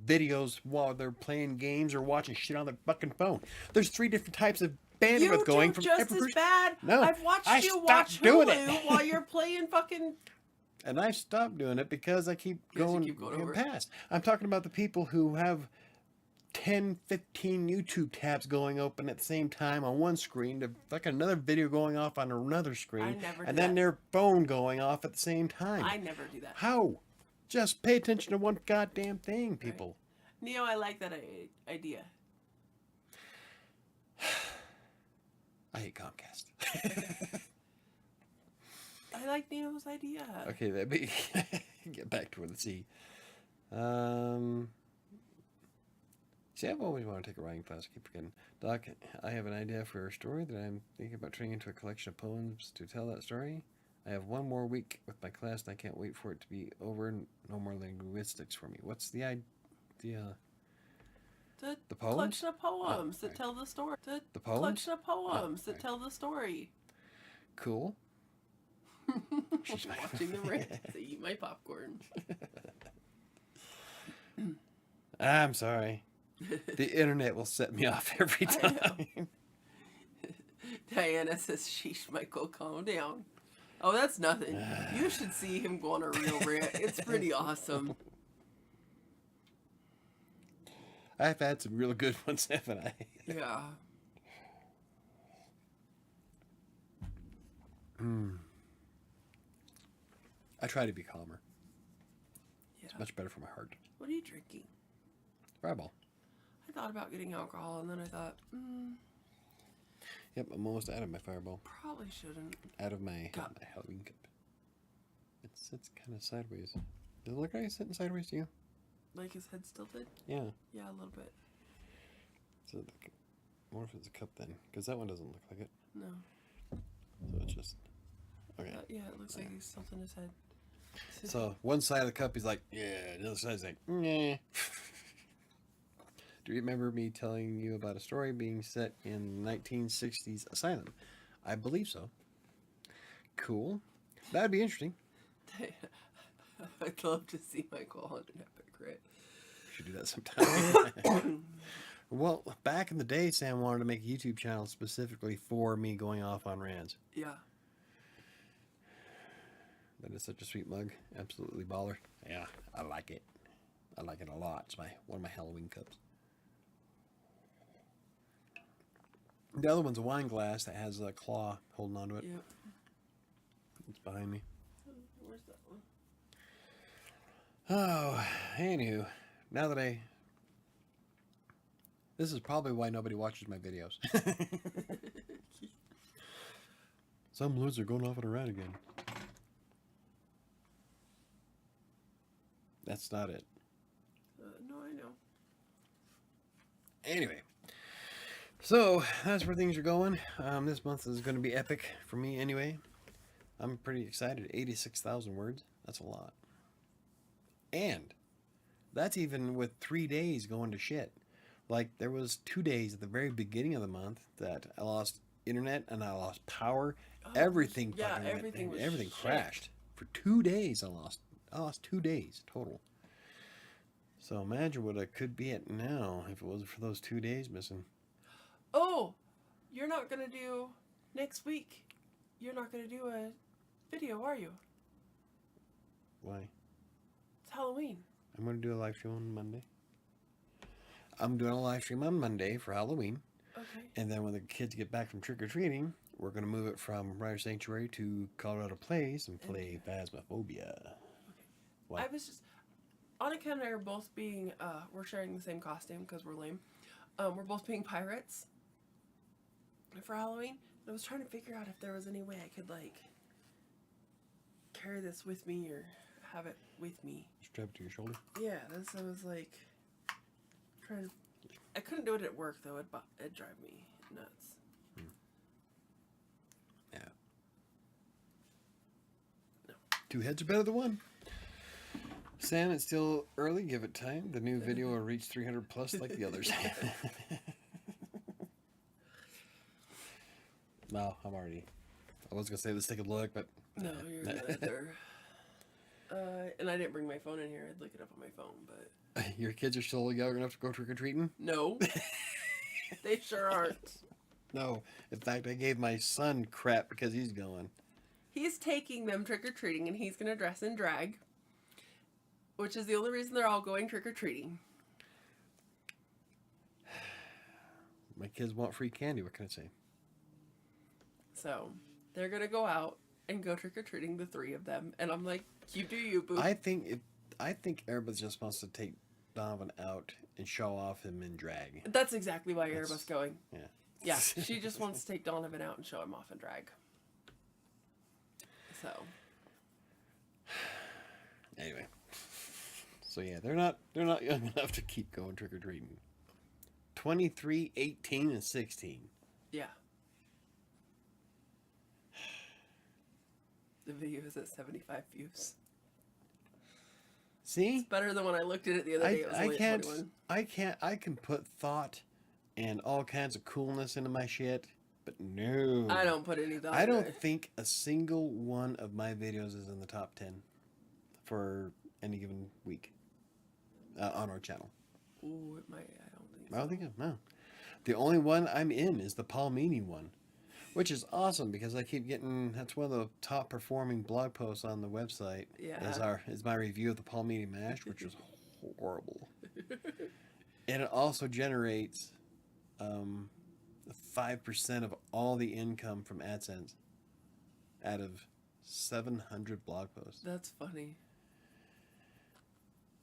videos while they're playing games or watching shit on their fucking phone. There's 3 different types of bandwidth going from
just
every
as bad.
No,
I've watched you watch
doing
Hulu
it.
while you're playing fucking...
And I stopped doing it because I keep going
over.
past. I'm talking about the people who have 10, 15 YouTube tabs going open at the same time on one screen, to fucking another video going off on another screen, and then their phone going off at the same time.
I never do that.
How? Just pay attention to one goddamn thing, people.
Right. Neo, I like that idea.
I hate Comcast.
I like Neo's idea.
Okay, let me get back to it. Let's see. See, I've always wanted to take a writing class. I keep forgetting. Doc, I have an idea for a story that I'm thinking about turning into a collection of poems to tell that story. I have one more week with my class, and I can't wait for it to be over. No more linguistics for me. What's the idea?
The
poems?
Collection of poems that tell the story.
The poems?
Collection of poems that tell the story.
Cool.
Watching the rant. I eat my popcorn.
I'm sorry. The internet will set me off every time.
Diana says, sheesh, Michael, calm down. Oh, that's nothing. You should see him go on a real rant. It's pretty awesome.
I've had some real good ones, haven't I?
Yeah.
I try to be calmer.
Yeah.
It's much better for my heart.
What are you drinking?
Fireball.
I thought about getting alcohol, and then I thought,
Yep, I'm almost out of my Fireball.
probably shouldn't.
Out of my Halloween cup. It sits kind of sideways. Does it look like it's sitting sideways to you?
Like his head tilted?
Yeah.
Yeah, a little bit.
So I wonder if it's a cup then, because that one doesn't look like it.
No.
So it's just okay.
Yeah, it looks like he's tilting his head.
So one side of the cup he's like, yeah, the other side's like, nah. Do you remember me telling you about a story being set in 1960s asylum? I believe so. Cool. That'd be interesting.
I'd love to see Michael on an epic rant.
We should do that sometime. Well, back in the day, Sam wanted to make a YouTube channel specifically for me going off on rants.
Yeah.
That is such a sweet mug. Absolutely baller. Yeah, I like it. I like it a lot. It's one of my Halloween cups. The other one's a wine glass that has a claw holding onto it.
Yep.
It's behind me.
Where's that one?
Oh, anywho, now that this is probably why nobody watches my videos. Some loser going off on a rant again. That's not it.
No, I know.
Anyway, so that's where things are going. This month is going to be epic for me anyway. I'm pretty excited. 86,000 words. That's a lot. And that's even with 3 days going to shit. Like, there was 2 days at the very beginning of the month that I lost internet and I lost power. Everything
everything
crashed. For 2 days I lost 2 days total. So imagine what I could be at now if it wasn't for those 2 days missing.
Oh, you're not going to do next week. You're not going to do a video, are you?
Why?
It's Halloween.
I'm going to do a live stream on Monday. I'm doing a live stream on Monday for Halloween.
Okay.
And then when the kids get back from trick-or-treating, we're going to move it from WriterSanctuary to Colorado Plays and play Phasmophobia.
Okay.
What?
I was just... Annika and I are both being... we're sharing the same costume because we're lame. We're both being pirates for Halloween. I was trying to figure out if there was any way I could, like, carry this with me or have it with me.
Strapped to your shoulder?
Yeah, that's... I was, like, trying to... I couldn't do it at work, though. It'd drive me nuts.
Yeah.
No.
2 heads are better than 1. Sam, it's still early. Give it time. The new video will reach 300 plus like the others. No, I'm already... I was going to say let's take a look, but...
No, you're good there. And I didn't bring my phone in here. I'd look it up on my phone, but...
Your kids are still young enough to go trick-or-treating?
No. They sure aren't.
No. In fact, I gave my son crap because he's going.
He's taking them trick-or-treating, and he's going to dress in drag. Which is the only reason they're all going trick-or-treating.
My kids want free candy. What can I say?
So, they're going to go out and go trick-or-treating, the 3 of them. And I'm like, you do you, boo.
I think everybody just wants to take Donovan out and show off him in drag.
That's exactly why Erebus going.
Yeah.
Yeah, she just wants to take Donovan out and show him off in drag. So.
Anyway. So yeah, they're not young enough to keep going trick-or-treating. 23, 18, and 16.
Yeah. The video is at 75 views.
See?
It's better than when I looked at it the other day. It was only at 21.
I can put thought and all kinds of coolness into my shit, but no.
I don't put any thought.
I don't think a single one of my videos is in the top 10 for any given week on our channel.
Ooh, it might. I don't think so.
I don't think so, no. The only one I'm in is the Paul Meany one, which is awesome because I keep getting, that's one of the top performing blog posts on the website.
Yeah.
Is my review of the Paul Meany mash, which is horrible. And it also generates 5% of all the income from AdSense out of 700 blog posts.
That's funny.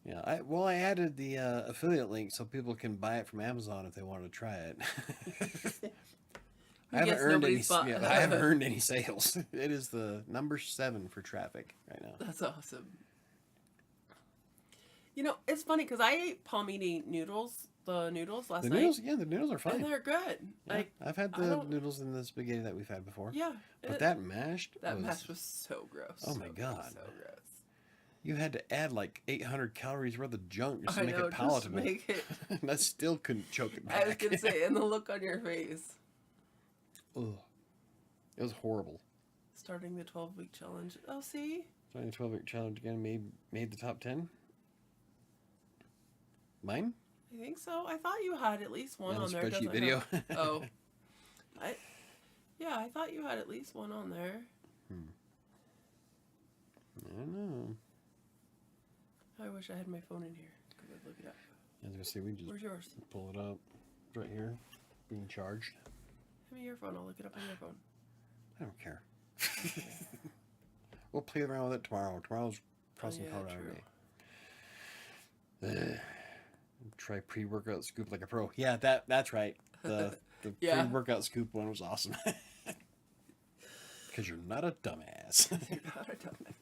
Yeah, I added the affiliate link so people can buy it from Amazon if they want to try it. I haven't earned any sales. It is the number 7 for traffic right now.
That's awesome. You know, it's funny because I ate palmini noodles, the noodles last night.
The noodles are fine.
And they're good.
Yeah,
Like,
I've had the noodles in the spaghetti that we've had before.
Yeah.
But that mashed
was so gross.
Oh my God.
So gross.
You had to add like 800 calories worth of junk just to make it
Just
palatable.
make it.
And I still couldn't choke it back.
I was going to say, and the look on your face.
Ugh. It was horrible.
Starting the 12-week challenge. Oh, see?
Starting the 12-week challenge again made the top 10. Mine?
I think so. I thought you had at least one on there.
Spreadsheet video.
Oh. I thought you had at least one on there.
I don't know.
I wish I had my phone in here. Because I'd look it up.
I was going to say, we just
Where's yours?
pull it up. It's right here. Being charged.
Give me your phone. I'll look it up on your phone.
I don't care. We'll play around with it tomorrow. Tomorrow's Crossing Colorado Day. Try pre-workout scoop like a pro. Yeah, that's right. The pre-workout scoop one was awesome. Because you're not a dumbass.
You're not a dumbass.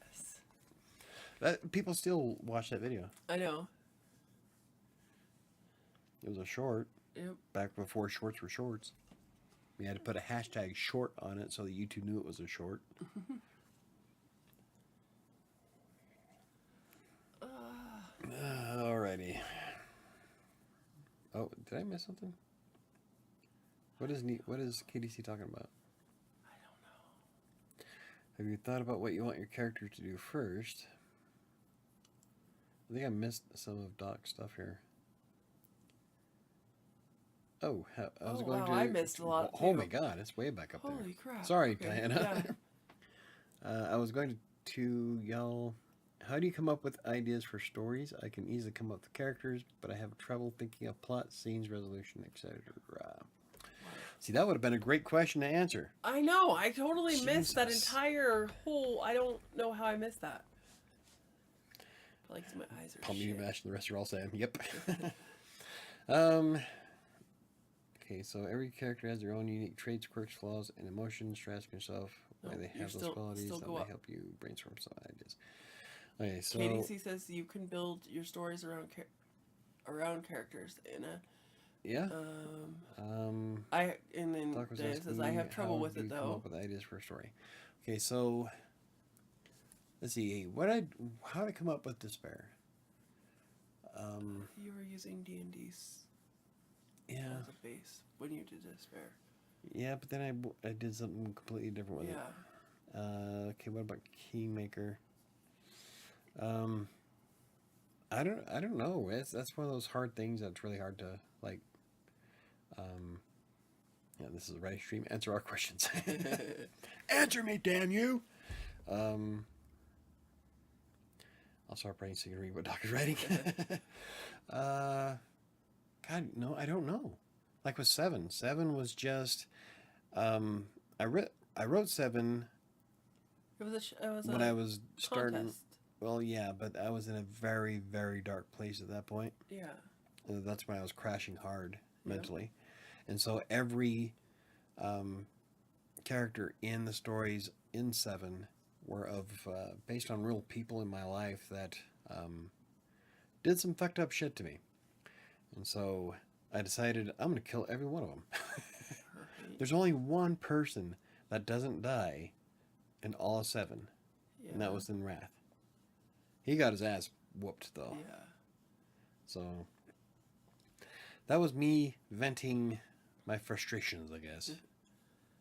People still watch that video.
I know.
It was a short.
Yep.
Back before shorts were shorts. We had to put a hashtag short on it so that YouTube knew it was a short. Alrighty. Oh, did I miss something? What is KDC talking about?
I don't know.
Have you thought about what you want your character to do first? I think I missed some of Doc's stuff here. Oh, I was going
wow,
to.
I missed a lot,
Oh
too.
my God, it's way back up there.
Holy crap.
Sorry,
Okay,
Diana.
yeah.
I was going to y'all. How do you come up with ideas for stories? I can easily come up with characters, but I have trouble thinking of plot, scenes, resolution, etc. See, that would have been a great question to answer.
I know. I totally missed that
Jesus.
entire whole. I don't know how I missed that. Like my eyes are
Pump me
shit.
mash, and the rest are all Sam. Yep. Okay, so every character has their own unique traits, quirks, flaws, and emotions. Try asking yourself why they have those qualities. That may help you brainstorm some ideas. Okay, so
KDC says you can build your stories around characters in a.
Yeah.
And then Dan says I have trouble with it though.
Come up with ideas for a story. Okay, so let's see. How did I come up with despair?
You were using D&D's
Yeah.
as a base when you did despair.
Yeah, but then I did something completely different with it. Okay, what about Kingmaker? I don't know. That's one of those hard things that's really hard to like. Yeah, this is a writing stream. Answer our questions. Answer me, damn you. I'll start writing so you can read what Doc is writing. God, no, I don't know. Like with 7. 7 was just, I wrote 7.
It was
when I was starting.
contest.
Well, yeah, but I was in a very, very dark place at that point.
Yeah.
That's when I was crashing hard mentally. And so every character in the stories in 7 were based on real people in my life that did some fucked up shit to me. And so I decided I'm going to kill every one of them. There's only one person that doesn't die in all of 7, and that was in Wrath. He got his ass whooped, though.
Yeah.
So that was me venting my frustrations, I guess.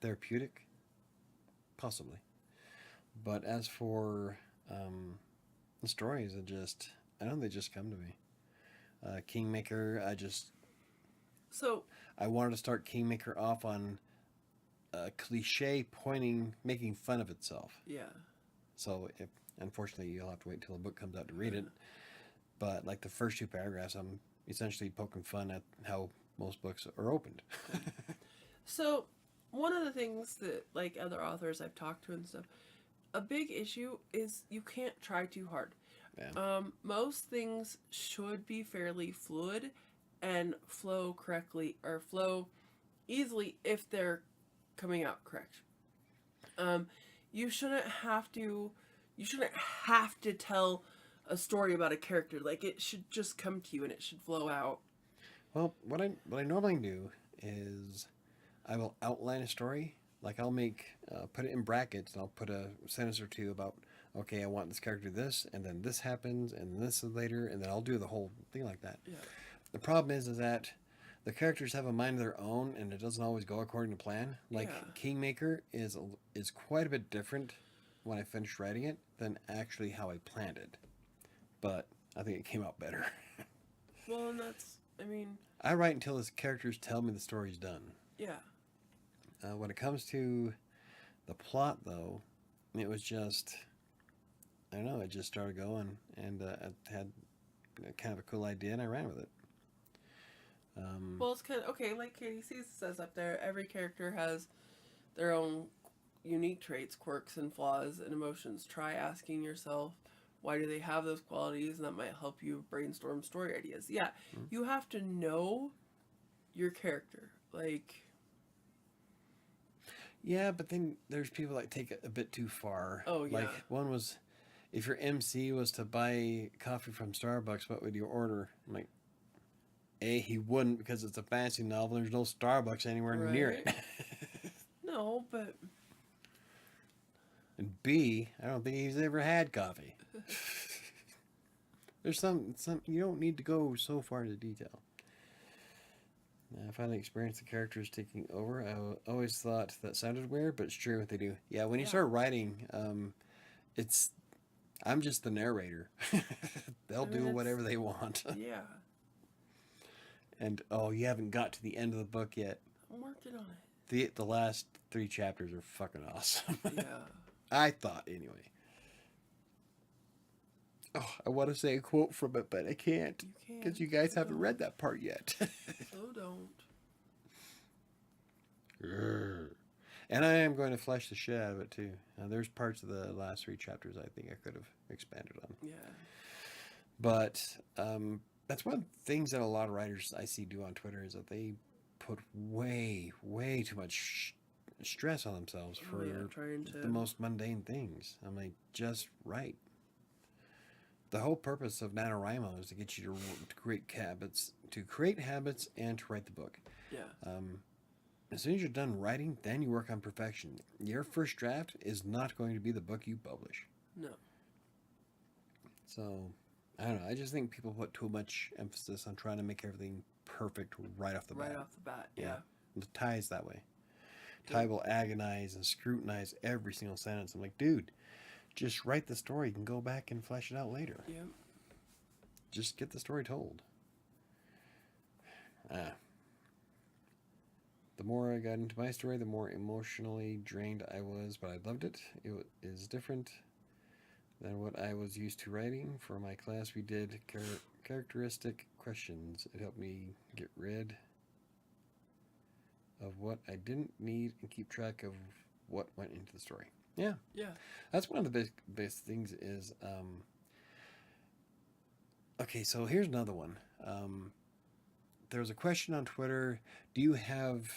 Therapeutic? Possibly. But as for the stories, I don't know, they just come to me. Kingmaker, I wanted to start Kingmaker off on a cliche making fun of itself.
Yeah.
So, unfortunately, you'll have to wait till the book comes out to read it. But, like, the first 2 paragraphs, I'm essentially poking fun at how most books are opened.
So, one of the things that, like, other authors I've talked to and stuff, a big issue is you can't try too hard.
Yeah.
Most things should be fairly fluid and flow correctly, or flow easily if they're coming out correct. You shouldn't have to tell a story about a character. Like, it should just come to you and it should flow out.
Well, what I normally do is I will outline a story. Like, I'll put it in brackets, and I'll put a sentence or two about, okay, I want this character to this, and then this happens, and this is later, and then I'll do the whole thing like that.
Yeah.
The problem is that the characters have a mind of their own, and it doesn't always go according to plan. Like, Kingmaker is quite a bit different when I finished writing it than actually how I planned it. But I think it came out better.
Well, and
I write until the characters tell me the story's done.
Yeah.
When it comes to the plot, though, it was just, I don't know, it just started going, and I had kind of a cool idea, and I ran with it.
Well, it's kind of, okay, like KDC says up there, every character has their own unique traits, quirks, and flaws, and emotions. Try asking yourself, why do they have those qualities? And that might help you brainstorm story ideas. Yeah, you have to know your character. Like...
Yeah, but then there's people that take it a bit too far.
Oh, yeah.
Like, one was, if your MC was to buy coffee from Starbucks, what would you order? I'm like, A, he wouldn't, because it's a fantasy novel and there's no Starbucks anywhere near it.
No, but...
And B, I don't think he's ever had coffee. There's some you don't need to go so far into detail. I finally experienced the characters taking over. I always thought that sounded weird, but it's true. They do. Yeah, when you start writing, it's I'm just the narrator. They'll do whatever they want.
Yeah.
And oh, you haven't got to the end of the book yet.
I'm working on it.
The last 3 chapters are fucking awesome.
Yeah.
I thought, anyway. Oh, I want to say a quote from it, but I can't.
You can't.
Because you guys haven't read that part yet.
So don't.
And I am going to flesh the shit out of it, too. There's parts of the last 3 chapters I think I could have expanded on.
Yeah.
But that's one of the things that a lot of writers I see do on Twitter is that they put way, way too much stress on themselves for
trying to...
the most mundane things. I'm like, just write. The whole purpose of NaNoWriMo is to get you to create habits, and to write the book.
Yeah.
As soon as you're done writing, then you work on perfection. Your first draft is not going to be the book you publish.
No.
So, I don't know. I just think people put too much emphasis on trying to make everything perfect right off the bat.
Right off the bat, yeah.
The Ty is that way. Ty will agonize and scrutinize every single sentence. I'm like, dude, just write the story. You can go back and flesh it out later.
Yeah.
Just get the story told. The more I got into my story, the more emotionally drained I was, but I loved it. It is different than what I was used to writing. For my class, we did characteristic questions. It helped me get rid of what I didn't need and keep track of what went into the story. Yeah.
Yeah.
That's one of the best things is, okay, so here's another one. There was a question on Twitter, do you have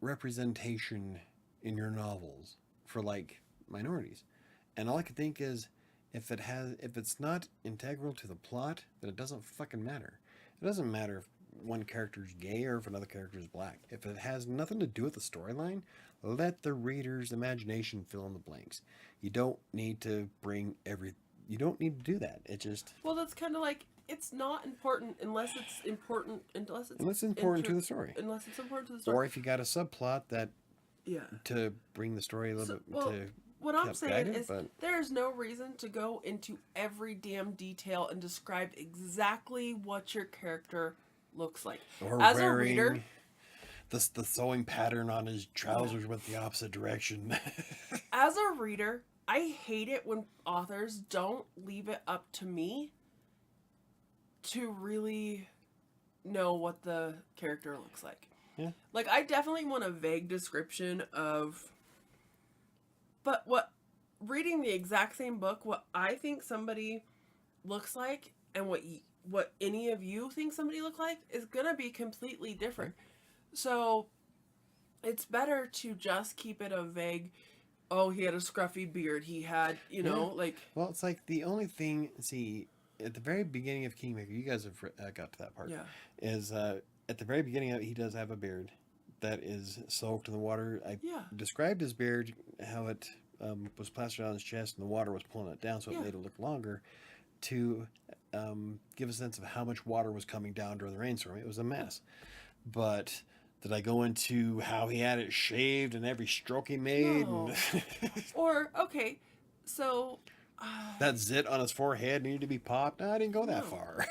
representation in your novels for, like, minorities? And all I could think is, if it's not integral to the plot, then it doesn't fucking matter. It doesn't matter if one character is gay or if another character is black. If it has nothing to do with the storyline, let the reader's imagination fill in the blanks. You don't need to you don't need to do that. It just...
Well, that's kind of like, it's not important unless it's important to the
story.
Unless it's important to the story.
Or if you got a subplot that...
Yeah.
To bring the story a little bit... to
what I'm saying is,
but
there is no reason to go into every damn detail and describe exactly what your character looks like.
Or
as
wearing
a reader,
the sewing pattern on his trousers went the opposite direction.
As a reader, I hate it when authors don't leave it up to me to really know what the character looks like.
Yeah.
Like, I definitely want a vague description of... But reading the exact same book, what I think somebody looks like and what any of you think somebody look like is going to be completely different. So it's better to just keep it a vague, oh, he had a scruffy beard. He had, like...
Well, it's like the only thing, see, at the very beginning of Kingmaker, you guys have got to that part.
Yeah.
Is at the very beginning of it, he does have a beard that is soaked in the water. I described his beard, how it was plastered on his chest and the water was pulling it down, so it made it look longer to give a sense of how much water was coming down during the rainstorm. It was a mess. But did I go into how he had it shaved and every stroke he made?
No.
And
Or, okay, so...
that zit on his forehead needed to be popped? No, I didn't go that far.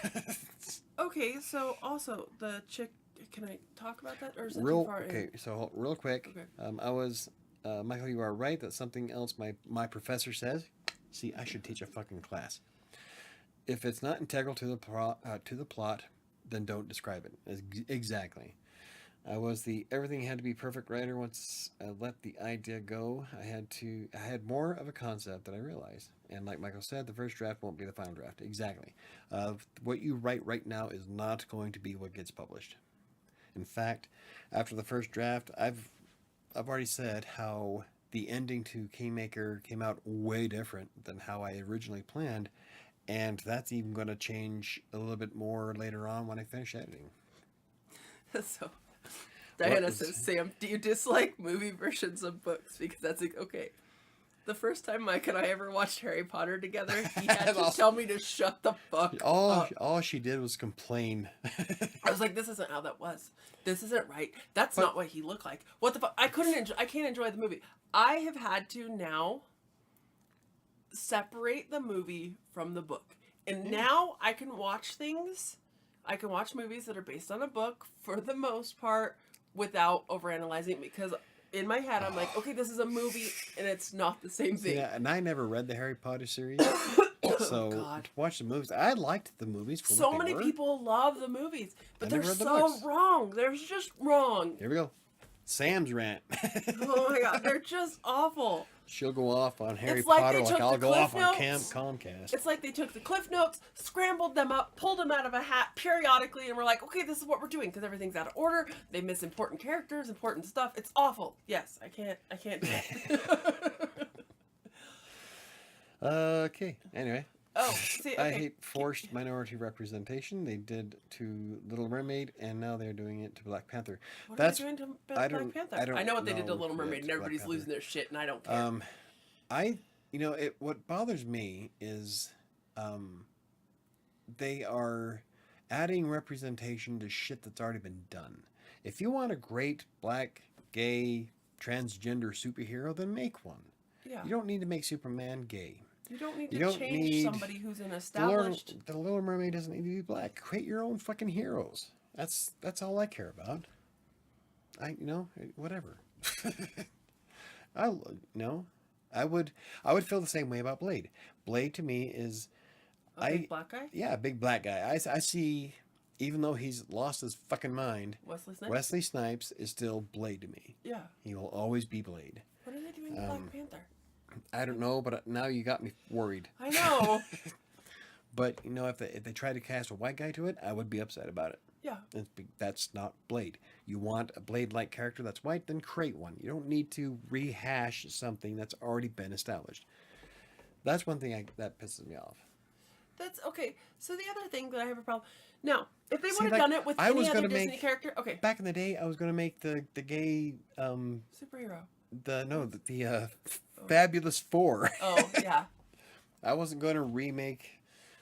Okay, so also the chick... Can I talk about that, or is it too far in?
Okay, so real quick, Michael, you are right. That's something else my professor says. See, I should teach a fucking class. If it's not integral to the plot, then don't describe it. Exactly. I was the everything had to be perfect writer. Once I let the idea go, I had more of a concept than I realized. And like Michael said, the first draft won't be the final draft. Exactly. What you write right now is not going to be what gets published. In fact, after the first draft, I've already said how the ending to Kingmaker came out way different than how I originally planned, and that's even going to change a little bit more later on when I finish editing.
So, Diana says, Sam, do you dislike movie versions of books? Because that's like, okay. The first time Mike and I ever watched Harry Potter together, he had to tell me to shut the fuck up.
All she did was complain.
I was like, this isn't how that was. This isn't right. That's not what he looked like. What the fuck? I can't enjoy the movie. I have had to now separate the movie from the book. And now I can watch things. I can watch movies that are based on a book for the most part without overanalyzing, because in my head I'm like, okay, this is a movie and it's not the same thing.
Yeah, and I never read the Harry Potter series. So
God.
to watch the movies, I liked the movies. For
So
what they
many
were.
people love the movies, but
I
they're
never read the
so
books.
wrong. They're just wrong.
Here we go. Sam's rant.
Oh my god, they're just awful.
She'll go off on Harry
It's like
Potter
they
like
took
I'll
the
go
Cliff
off on
Notes.
Comcast.
It's like they took the Cliff Notes, scrambled them up, pulled them out of a hat periodically, and we're like, okay, this is what we're doing because everything's out of order. They miss important characters, important stuff. It's awful. Yes, I can't do it.
Okay. Anyway.
Oh, see, okay.
I hate forced minority representation. They did to Little Mermaid, and now they're doing it to Black Panther.
What are they doing to Black Panther?
I don't
I know what they did to
know
Little Mermaid, and
yet,
everybody's
Black
losing
Panther.
their shit, and I don't care.
What bothers me is, they are adding representation to shit that's already been done. If you want a great black, gay, transgender superhero, then make one.
Yeah.
You don't need to make Superman gay.
You don't need
You
to
don't
change
need
somebody who's an established.
The Little Mermaid doesn't need to be black. Create your own fucking heroes. That's all I care about. Whatever. I would feel the same way about Blade. Blade to me is
A big black guy?
Yeah, a big black guy. I see, even though he's lost his fucking mind,
Wesley Snipes?
Snipes is still Blade to me.
Yeah.
He will always be Blade.
What are they doing to Black Panther?
I don't know, but now you got me worried.
I know.
But if they tried to cast a white guy to it, I would be upset about it.
Yeah.
That's not Blade. You want a Blade-like character that's white, then create one. You don't need to rehash something that's already been established. That's one thing that pisses me off.
That's okay. So the other thing that I have a problem now, if they would have done it with
I was
any other
gonna
Disney
make-
character, okay,
Back in the day, I was going to make the gay
superhero.
the Fabulous Four.
Oh yeah.
I wasn't going to remake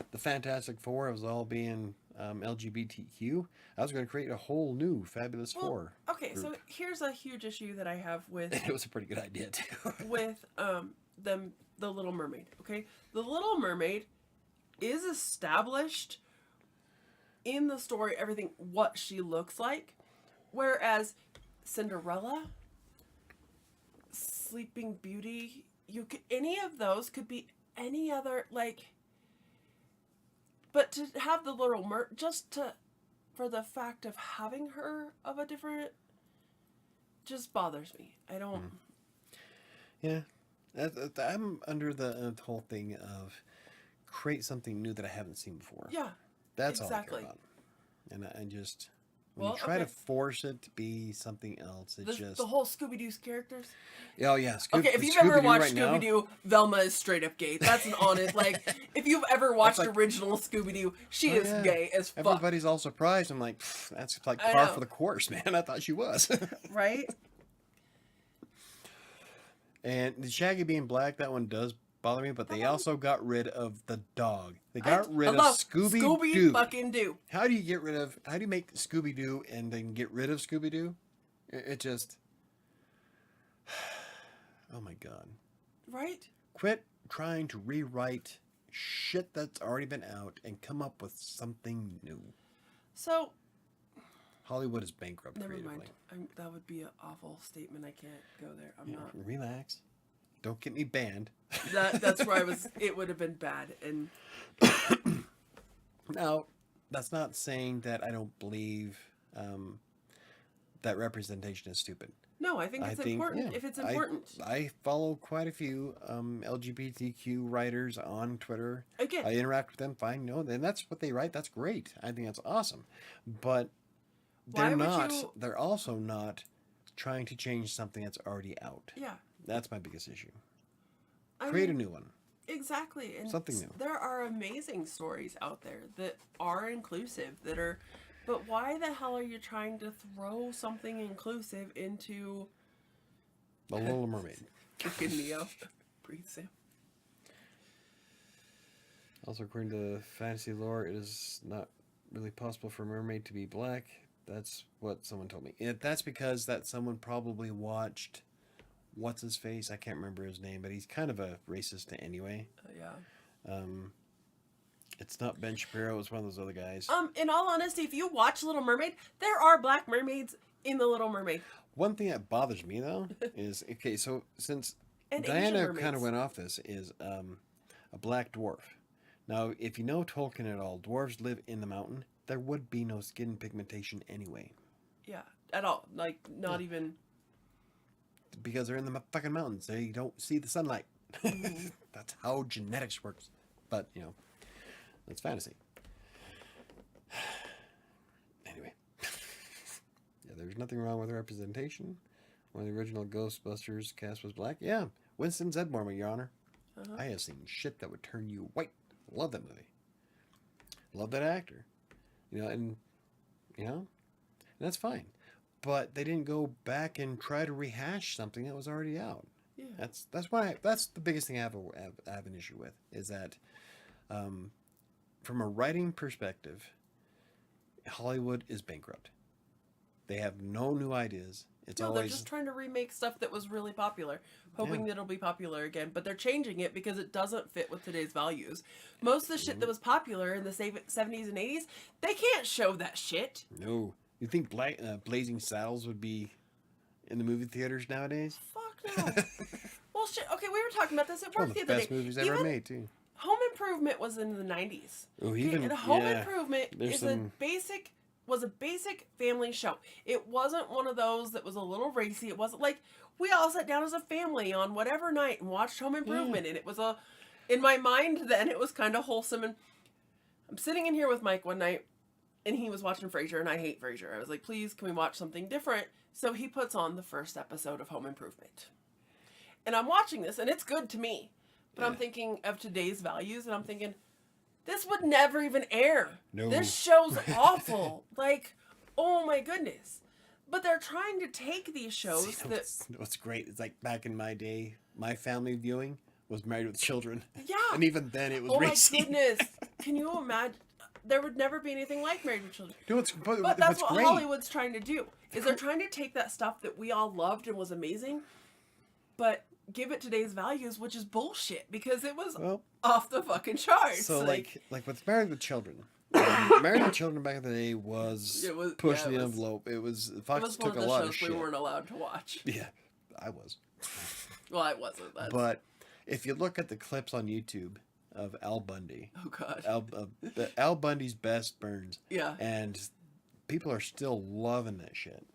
the Fantastic Four. It was all being LGBTQ. I was going to create a whole new Fabulous Four.
Okay, so
group.
here's a huge issue that I have with
It was a pretty good idea too.
with the Little Mermaid. Okay, the Little Mermaid is established in the story, everything what she looks like, whereas Cinderella, Sleeping Beauty, any of those could be any other but to have the Little for the fact of having her of a different, just bothers me. I don't.
Yeah, I'm under the whole thing of create something new that I haven't seen before.
Yeah.
That's
exactly.
all I care about. And I just when you try to force it to be something else,
The whole Scooby-Doo's characters.
Oh yeah.
Okay, if you've ever watched Scooby-Doo, Velma is straight up gay. That's an honest, if you've ever watched original Scooby-Doo, she is gay as fuck.
Everybody's all surprised. I'm like, that's like par for the course, man. I thought she was.
Right?
And the Shaggy being black, that one does bother me, but they also got rid of the dog. They got rid of Scooby-Doo.
Scooby fucking Doo.
How do you make Scooby-Doo and then get rid of Scooby-Doo? It just... Oh my God.
Right?
Quit trying to rewrite shit that's already been out and come up with something new.
So...
Hollywood is bankrupt
Never
creatively.
mind. That would be an awful statement. I can't go there. I'm not.
Relax. Don't get me banned.
That's where I was. It would have been bad. And
now, that's not saying that I don't believe that representation is stupid.
no, I think it's important.
Yeah,
if it's important,
I follow quite a few LGBTQ writers on Twitter.
Again.
I interact with them. Fine, and that's what they write. That's great. I think that's awesome. But they're also not trying to change something that's already out.
Yeah.
That's my biggest issue. Create a new one.
Exactly. And
something new.
There are amazing stories out there that are inclusive, but why the hell are you trying to throw something inclusive into
The Little Mermaid?
Freaking Neo. Breathe, Sam.
Also, according to fantasy lore, it is not really possible for a mermaid to be black. That's what someone told me. That's because someone probably watched what's his face? I can't remember his name, but he's kind of a racist anyway.
Yeah.
It's not Ben Shapiro. It's one of those other guys.
In all honesty, if you watch Little Mermaid, there are black mermaids in the Little Mermaid.
One thing that bothers me though is, okay, so since
And Asian
Diana
mermaids.
kind of went off this, is a black dwarf. Now, if you know Tolkien at all, dwarves live in the mountain. There would be no skin pigmentation anyway.
Yeah, at all. Like, not even...
Because they're in the fucking mountains. They don't see the sunlight. That's how genetics works. But, you know, that's fantasy. Anyway. Yeah, there's nothing wrong with representation. When the original Ghostbusters cast was black. Yeah, Winston Zeddemore, Your Honor. I have seen shit that would turn you white. Love that movie. Love that actor. You know, and that's fine. But they didn't go back and try to rehash something that was already out.
Yeah.
That's the biggest thing I have an issue with, is that from a writing perspective, Hollywood is bankrupt. They have no new ideas.
They're just trying to remake stuff that was really popular, hoping that it'll be popular again. But they're changing it because it doesn't fit with today's values. Most of the shit that was popular in the 70s and 80s, they can't show that shit.
No. You think Blazing Saddles would be in the movie theaters nowadays?
Fuck no. Well, shit. Okay, we were talking about this at
One
work
of the
the other
best
day.
movies ever made, too.
Home Improvement was in the 90s.
Oh, even
and Home Improvement was a basic family show. It wasn't one of those that was a little racy. It wasn't like we all sat down as a family on whatever night and watched Home Improvement, and it was in my mind then it was kind of wholesome. And I'm sitting in here with Mike one night, and he was watching Frasier, and I hate Frasier. I was like, please, can we watch something different? So he puts on the first episode of Home Improvement, and I'm watching this, and it's good to me, but I'm thinking of today's values, and I'm thinking, this would never even air.
No.
This show's awful. Like, oh my goodness. But they're trying to take these shows
what's great is, like, back in my day, my family viewing was Married with Children.
Yeah.
And even then it was racy.
Oh my goodness. Can you imagine? There would never be anything like Married with Children.
No,
but that's what
great.
Hollywood's trying to do. Is they're trying to take that stuff that we all loved and was amazing, but give it today's values, which is bullshit, because it was off the fucking charts.
So like with Married with Children, Married with Children back in the day was push the envelope. It was Fox took a lot of shit.
We weren't allowed to watch.
Yeah, I was.
Well, I wasn't.
But if you look at the clips on YouTube of Al Bundy,
oh god,
Al Bundy's best burns,
yeah,
and people are still loving that shit.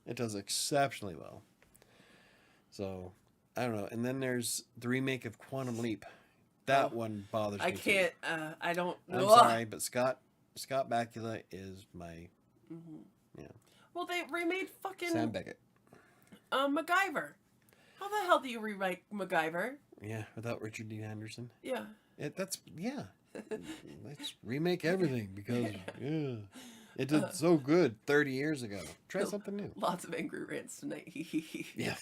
It does exceptionally well. So. I don't know. And then there's the remake of Quantum Leap. That one bothers me.
I can't. I don't.
I'm sorry, but Scott Bakula is my. Yeah.
Well, they remade fucking
Sam Beckett.
MacGyver. How the hell do you rewrite MacGyver?
Yeah, without Richard Dean Anderson.
Yeah.
Let's remake everything because it did so good 30 years ago. Try something new.
Lots of angry rants tonight.
Yeah.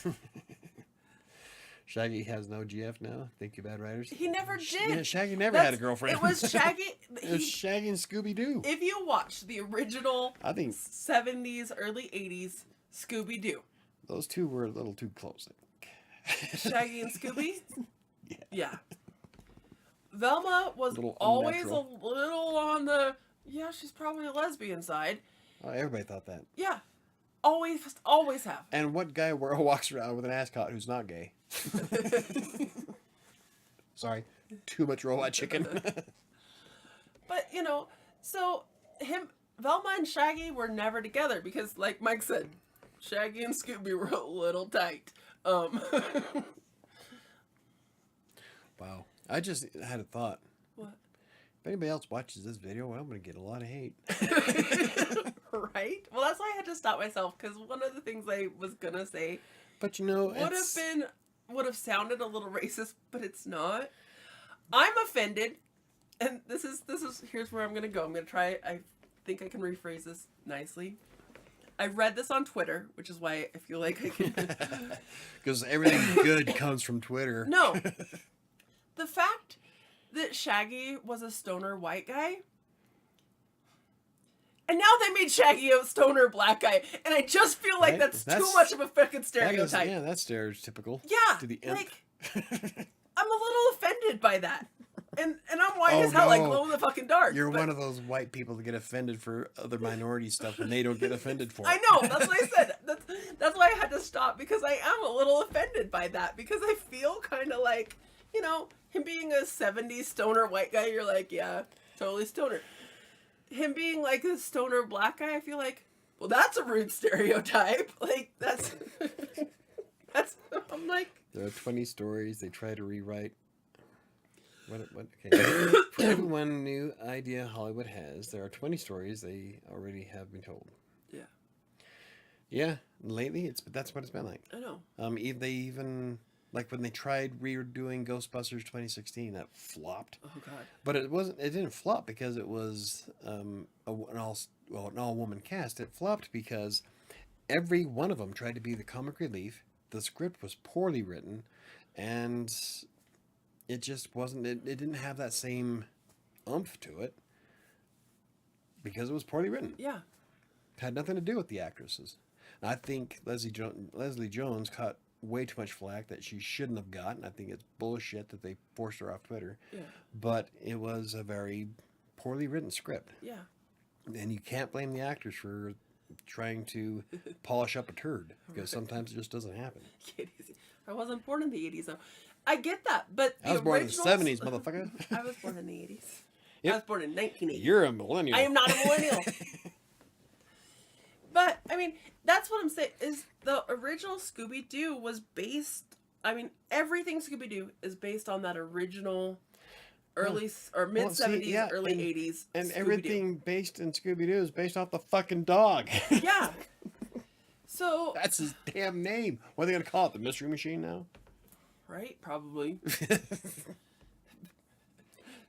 Shaggy has no GF now. Thank you, bad writers.
He never did.
Yeah, Shaggy never had a girlfriend.
It was Shaggy.
It was Shaggy and Scooby-Doo.
If you watch the original,
I think
70s, early 80s Scooby-Doo,
those two were a little too close.
Shaggy and Scooby.
Yeah.
Yeah. Velma was always a little on the she's probably a lesbian side.
Oh, everybody thought that.
Yeah. Always have.
And what guy walks around with an ascot who's not gay? Sorry, too much robot chicken.
But, so Velma and Shaggy were never together because, like Mike said, Shaggy and Scooby were a little tight.
Wow. I just had a thought.
What?
If anybody else watches this video, well, I'm going to get a lot of hate.
Right? Well, that's why I had to stop myself, because one of the things I was going to say
but
would have sounded a little racist, but it's not. I'm offended, and this is here's where I'm going to go. I'm going to try, I think I can rephrase this nicely. I read this on Twitter, which is why I feel like I can...
Because everything good comes from Twitter.
No. The fact that Shaggy was a stoner white guy And now they made Shaggy a stoner black guy, and I just feel like
Right?
that's too
That's-
much of a fucking
That is,
stereotype.
yeah, that's stereotypical.
Yeah,
To the nth.
like I'm a little offended by that, and I'm white
Oh,
as hell. I
no.
glow in the fucking dark.
You're
but
one of those white people that get offended for other minority stuff and they don't get offended for it.
I know. That's what I said. That's why I had to stop, because I am a little offended by that, because I feel kind of like, you know, him being a 70s stoner white guy. You're like, yeah, totally stoner. Him being like a stoner black guy, I feel like, well, that's a rude stereotype. Like, that's I'm like,
There are 20 stories they try to rewrite. Okay. For every one new idea Hollywood has, there are 20 stories they already have been told.
yeah,
Yeah, lately that's what it's been like.
I know.
They even, like when they tried redoing Ghostbusters 2016, that flopped.
Oh God.
But it didn't flop because it was an all-woman cast. It flopped because every one of them tried to be the comic relief. The script was poorly written, and it just wasn't. It didn't have that same oomph to it because it was poorly written.
Yeah.
It had nothing to do with the actresses. And I think Leslie Jones caught way too much flack that she shouldn't have gotten. I think it's bullshit that they forced her off Twitter.
Yeah.
But it was a very poorly written script.
Yeah.
And you can't blame the actors for trying to polish up a turd, because sometimes it just doesn't happen.
I wasn't born in the 80s, though. I get that, but
I was born in the 70s, motherfucker.
I was born in the 80s.
Yep.
I was born in 1980.
You're a millennial.
I am not a millennial. But, I mean, that's what I'm saying, is the original Scooby-Doo was based, I mean, everything Scooby-Doo is based on that original early, or mid-70s, early 80s
And
Scooby-Doo.
everything based in Scooby-Doo is based off the fucking dog.
Yeah. So...
That's his damn name. What are they going to call it? The Mystery Machine now?
Right? Probably.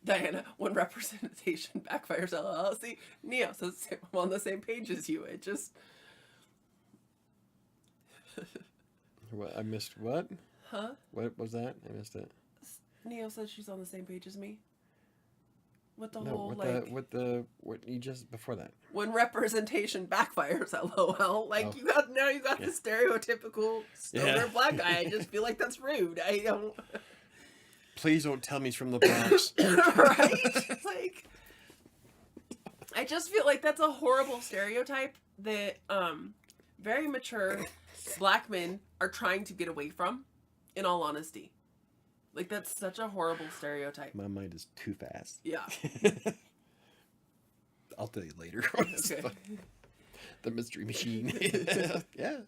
Diana, when representation backfires, LLC. Neo says I'm on the same page as you. It just...
What, I missed what?
Huh?
What was that? I missed it.
Neo says she's on the same page as me. With the
No,
whole,
what you just, before that.
when representation backfires, LOL. Like,
Oh.
you got the stereotypical stoner
Yeah.
black guy. I just feel like that's rude. I don't...
Please don't tell me he's from the Bronx.
Right? Like, I just feel like that's a horrible stereotype that very mature black men are trying to get away from, in all honesty. Like, that's such a horrible stereotype.
My mind is too fast.
Yeah.
I'll tell you later.
Okay.
The Mystery Machine. Yeah.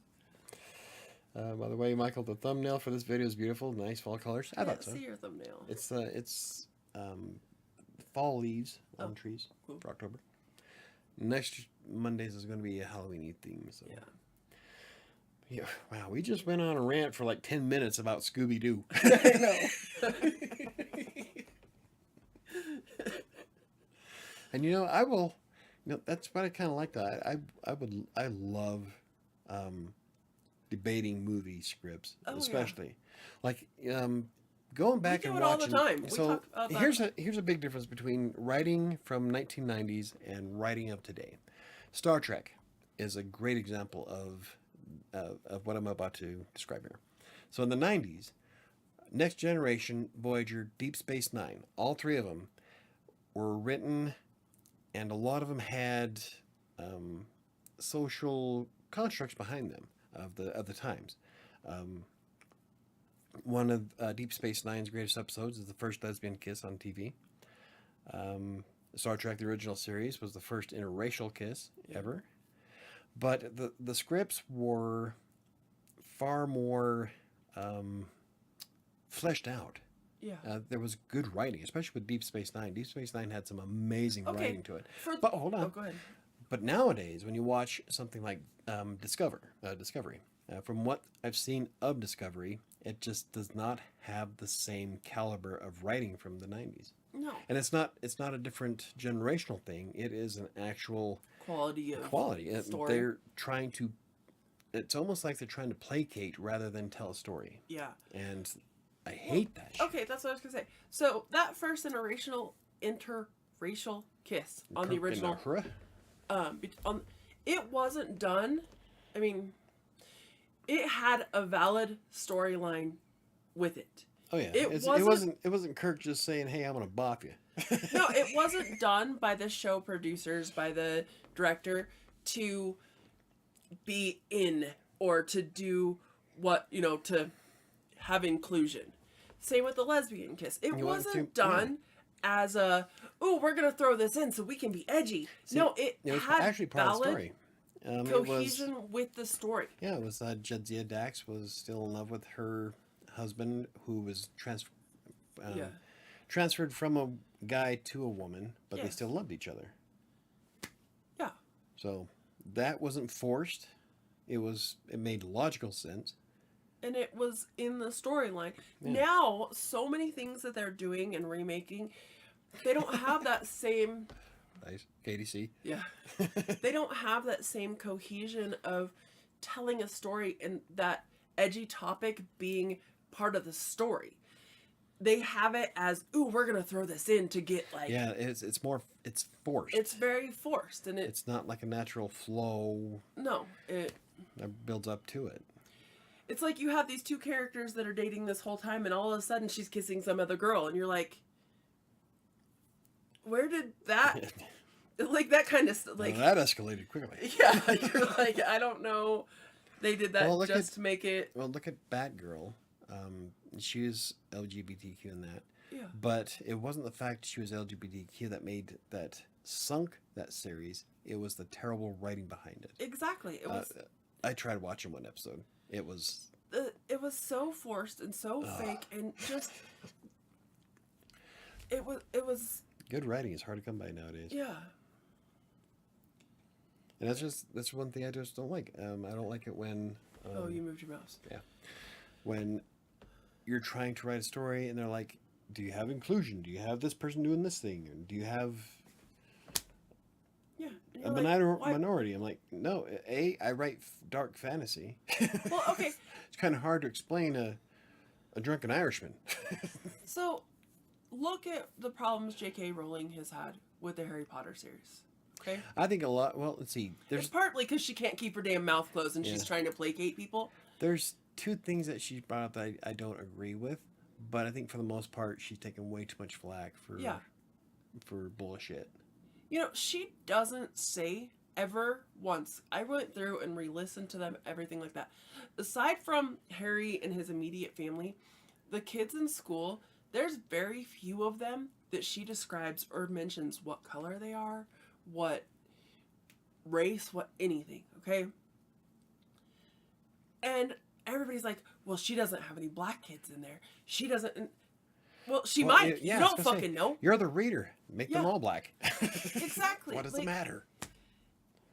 By the way, Michael, the thumbnail for this video is beautiful. Nice fall colors. I thought so.
See your thumbnail.
It's fall leaves on trees
Cool.
for October. Next Mondays is going to be a Halloween theme. So.
Yeah.
Yeah. Wow, we just went on a rant for like 10 minutes about Scooby-Doo.
I know.
And that's what I kind of like. I love debating movie scripts,
Oh, yeah.
especially like going back
do
and
it all the
watching.
time. We
So
talk about that.
here's a big difference between writing from 1990s and writing of today. Star Trek is a great example of what I'm about to describe here. So in the 90s, Next Generation, Voyager, Deep Space Nine, all three of them were written, and a lot of them had social constructs behind them of the times. One of Deep Space Nine's greatest episodes is the first lesbian kiss on TV. Star Trek, the original series, was the first interracial kiss ever. But the scripts were far more fleshed out.
Yeah.
There was good writing, especially with Deep Space Nine. Deep Space Nine had some amazing writing to it. But hold on.
Oh, go ahead.
But nowadays, when you watch something like Discovery, from what I've seen of Discovery, it just does not have the same caliber of writing from the 90s.
No.
And it's not a different generational thing. It is an actual
Quality. Story.
They're trying to. It's almost like they're trying to placate rather than tell a story.
Yeah.
And I hate that shit.
Okay, that's what I was gonna say. So that first interracial kiss on the original. It wasn't done. I mean, it had a valid storyline with it.
Oh yeah,
It
it wasn't Kirk just saying, "Hey, I'm gonna bop you."
No, it wasn't done by the show producers, by the director, to be in or to do what, to have inclusion. Same with the lesbian kiss. It wasn't done as a, oh, we're going to throw this in so we can be edgy. No, it
was
had
actually part of the
valid
story.
cohesion with the story.
Yeah, it was Jadzia Dax was still in love with her husband, who was transferred from a guy to a woman, but they still loved each other.
Yeah.
So that wasn't forced. It made logical sense.
And it was in the storyline.
Yeah.
Now, so many things that they're doing and remaking, they don't have that same...
Nice. KDC.
Yeah. They don't have that same cohesion of telling a story and that edgy topic being part of the story. They have it as, ooh, we're going to throw this in to get like...
Yeah, it's forced.
It's very forced. And
it's not like a natural flow.
No.
That builds up to it.
It's like you have these two characters that are dating this whole time, and all of a sudden she's kissing some other girl, and you're like, where did that... like, that kind of stuff. Like,
that escalated quickly.
Yeah, you're like, I don't know. They did that to make it...
Well, look at Batgirl. She was LGBTQ in that.
Yeah.
But it wasn't the fact she was LGBTQ that sunk that series. It was the terrible writing behind it.
Exactly. It was...
I tried watching one episode. It was
so forced and so fake and just... It was...
Good writing is hard to come by nowadays.
Yeah.
And that's one thing I just don't like. I don't like it when...
oh, you moved your mouse.
Yeah. When you're trying to write a story and they're like, do you have inclusion? Do you have this person doing this thing? Or do you have a minority? I'm like, no. I write dark fantasy.
Well, okay.
It's kind of hard to explain a drunken Irishman.
So, look at the problems J.K. Rowling has had with the Harry Potter series. Okay?
I think a lot... Well, let's see.
It's partly because she can't keep her damn mouth closed and she's trying to placate people.
There's two things that she brought up that I don't agree with, but I think for the most part she's taken way too much flack for bullshit.
She doesn't say ever once. I went through and re-listened to them, everything like that. Aside from Harry and his immediate family, the kids in school, there's very few of them that she describes or mentions what color they are, what race, what anything, okay? And everybody's like, well, she doesn't have any black kids in there. She doesn't... Well, she might. You don't fucking know.
You're the reader. Make them all black.
Exactly.
What does it matter?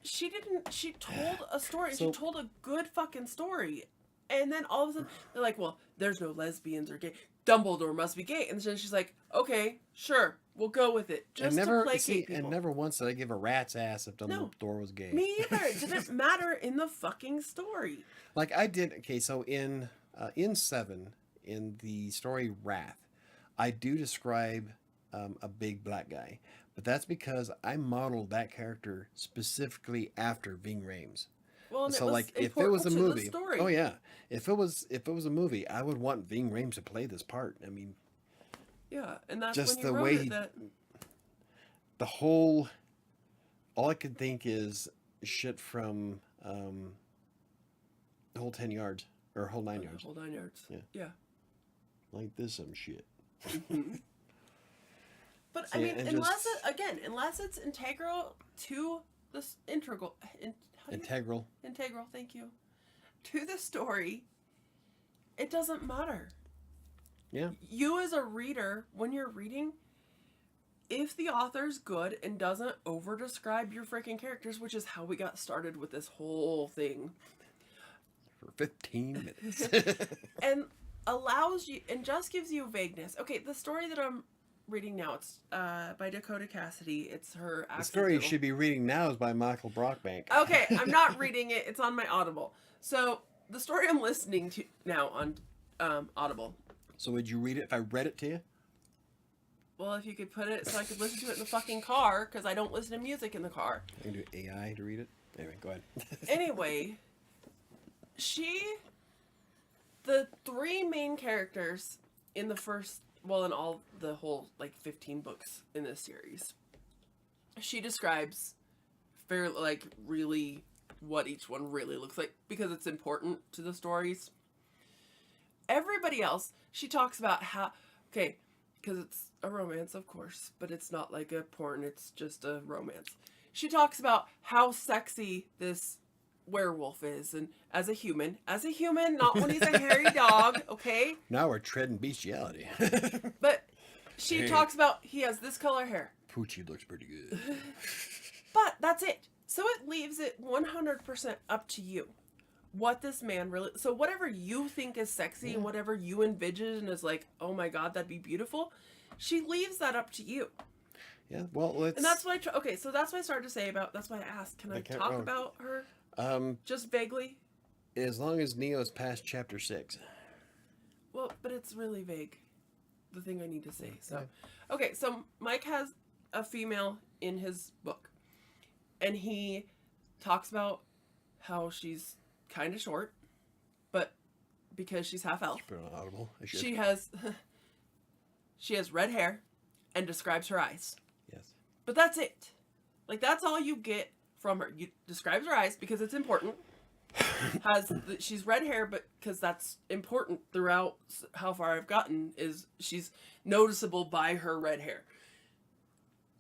She told a story. She told a good fucking story. And then all of a sudden, they're like, well, there's no lesbians or gay. Dumbledore must be gay. And then she's like, okay, sure, we'll go with it. Just to placate people.
And never once did I give a rat's ass if Dumbledore was gay.
Me either. It didn't matter in the fucking story.
Like I did, okay, so in 7, in the story Wrath, I do describe a big black guy. But that's because I modeled that character specifically after Ving Rhames.
Well,
so like if it was a movie, oh yeah, if it was a movie, I would want Ving Rhames to play this part. I mean,
yeah, and that's
just
when you
the
wrote
way
it that...
the whole, all I could think is shit from the whole 10 yards or whole 9 yards.
Whole 9 yards. Yeah.
Like this some shit.
But I mean, unless it's integral to this integral. Thank you. To the story, it doesn't matter.
Yeah.
You as a reader, when you're reading, if the author's good and doesn't over-describe your freaking characters, which is how we got started with this whole thing.
For 15 minutes.
And allows you, and just gives you vagueness. Okay, the story that I'm reading now, it's by Dakota Cassidy. It's her
The story you should be reading now is by Michael Brockbank.
Okay, I'm not reading it. It's on my Audible. So, the story I'm listening to now on Audible.
So would you read it if I read it to you?
Well, if you could put it so I could listen to it in the fucking car, because I don't listen to music in the car.
I can do AI to read it. Anyway, go ahead.
Anyway, the three main characters in the first, well, in all the whole, like, 15 books in this series, she describes fairly, like, really what each one really looks like, because it's important to the stories. Everybody else, she talks about how, okay, because it's a romance, of course, but it's not like a porn, it's just a romance. She talks about how sexy this werewolf is, and as a human, not when he's a hairy dog, okay?
Now we're treading bestiality.
But she talks about he has this color hair.
Poochie looks pretty good.
But that's it. So it leaves it 100% up to you. What this man really... So whatever you think is sexy and whatever you envision is like, oh my God, that'd be beautiful, she leaves that up to you.
Yeah, well, let's...
And that's what okay, so that's what I started to say about... That's why I asked, can I talk about her? Just vaguely?
As long as Neo's past chapter 6.
Well, but it's really vague, the thing I need to say. So, okay, so Mike has a female in his book. And he talks about how she's kind of short, but because she's half elf,
Put it on Audible.
she has red hair and describes her eyes.
Yes.
But that's it. Like, that's all you get from her. You describes her eyes because it's important. She's red hair, but because that's important throughout how far I've gotten, is she's noticeable by her red hair.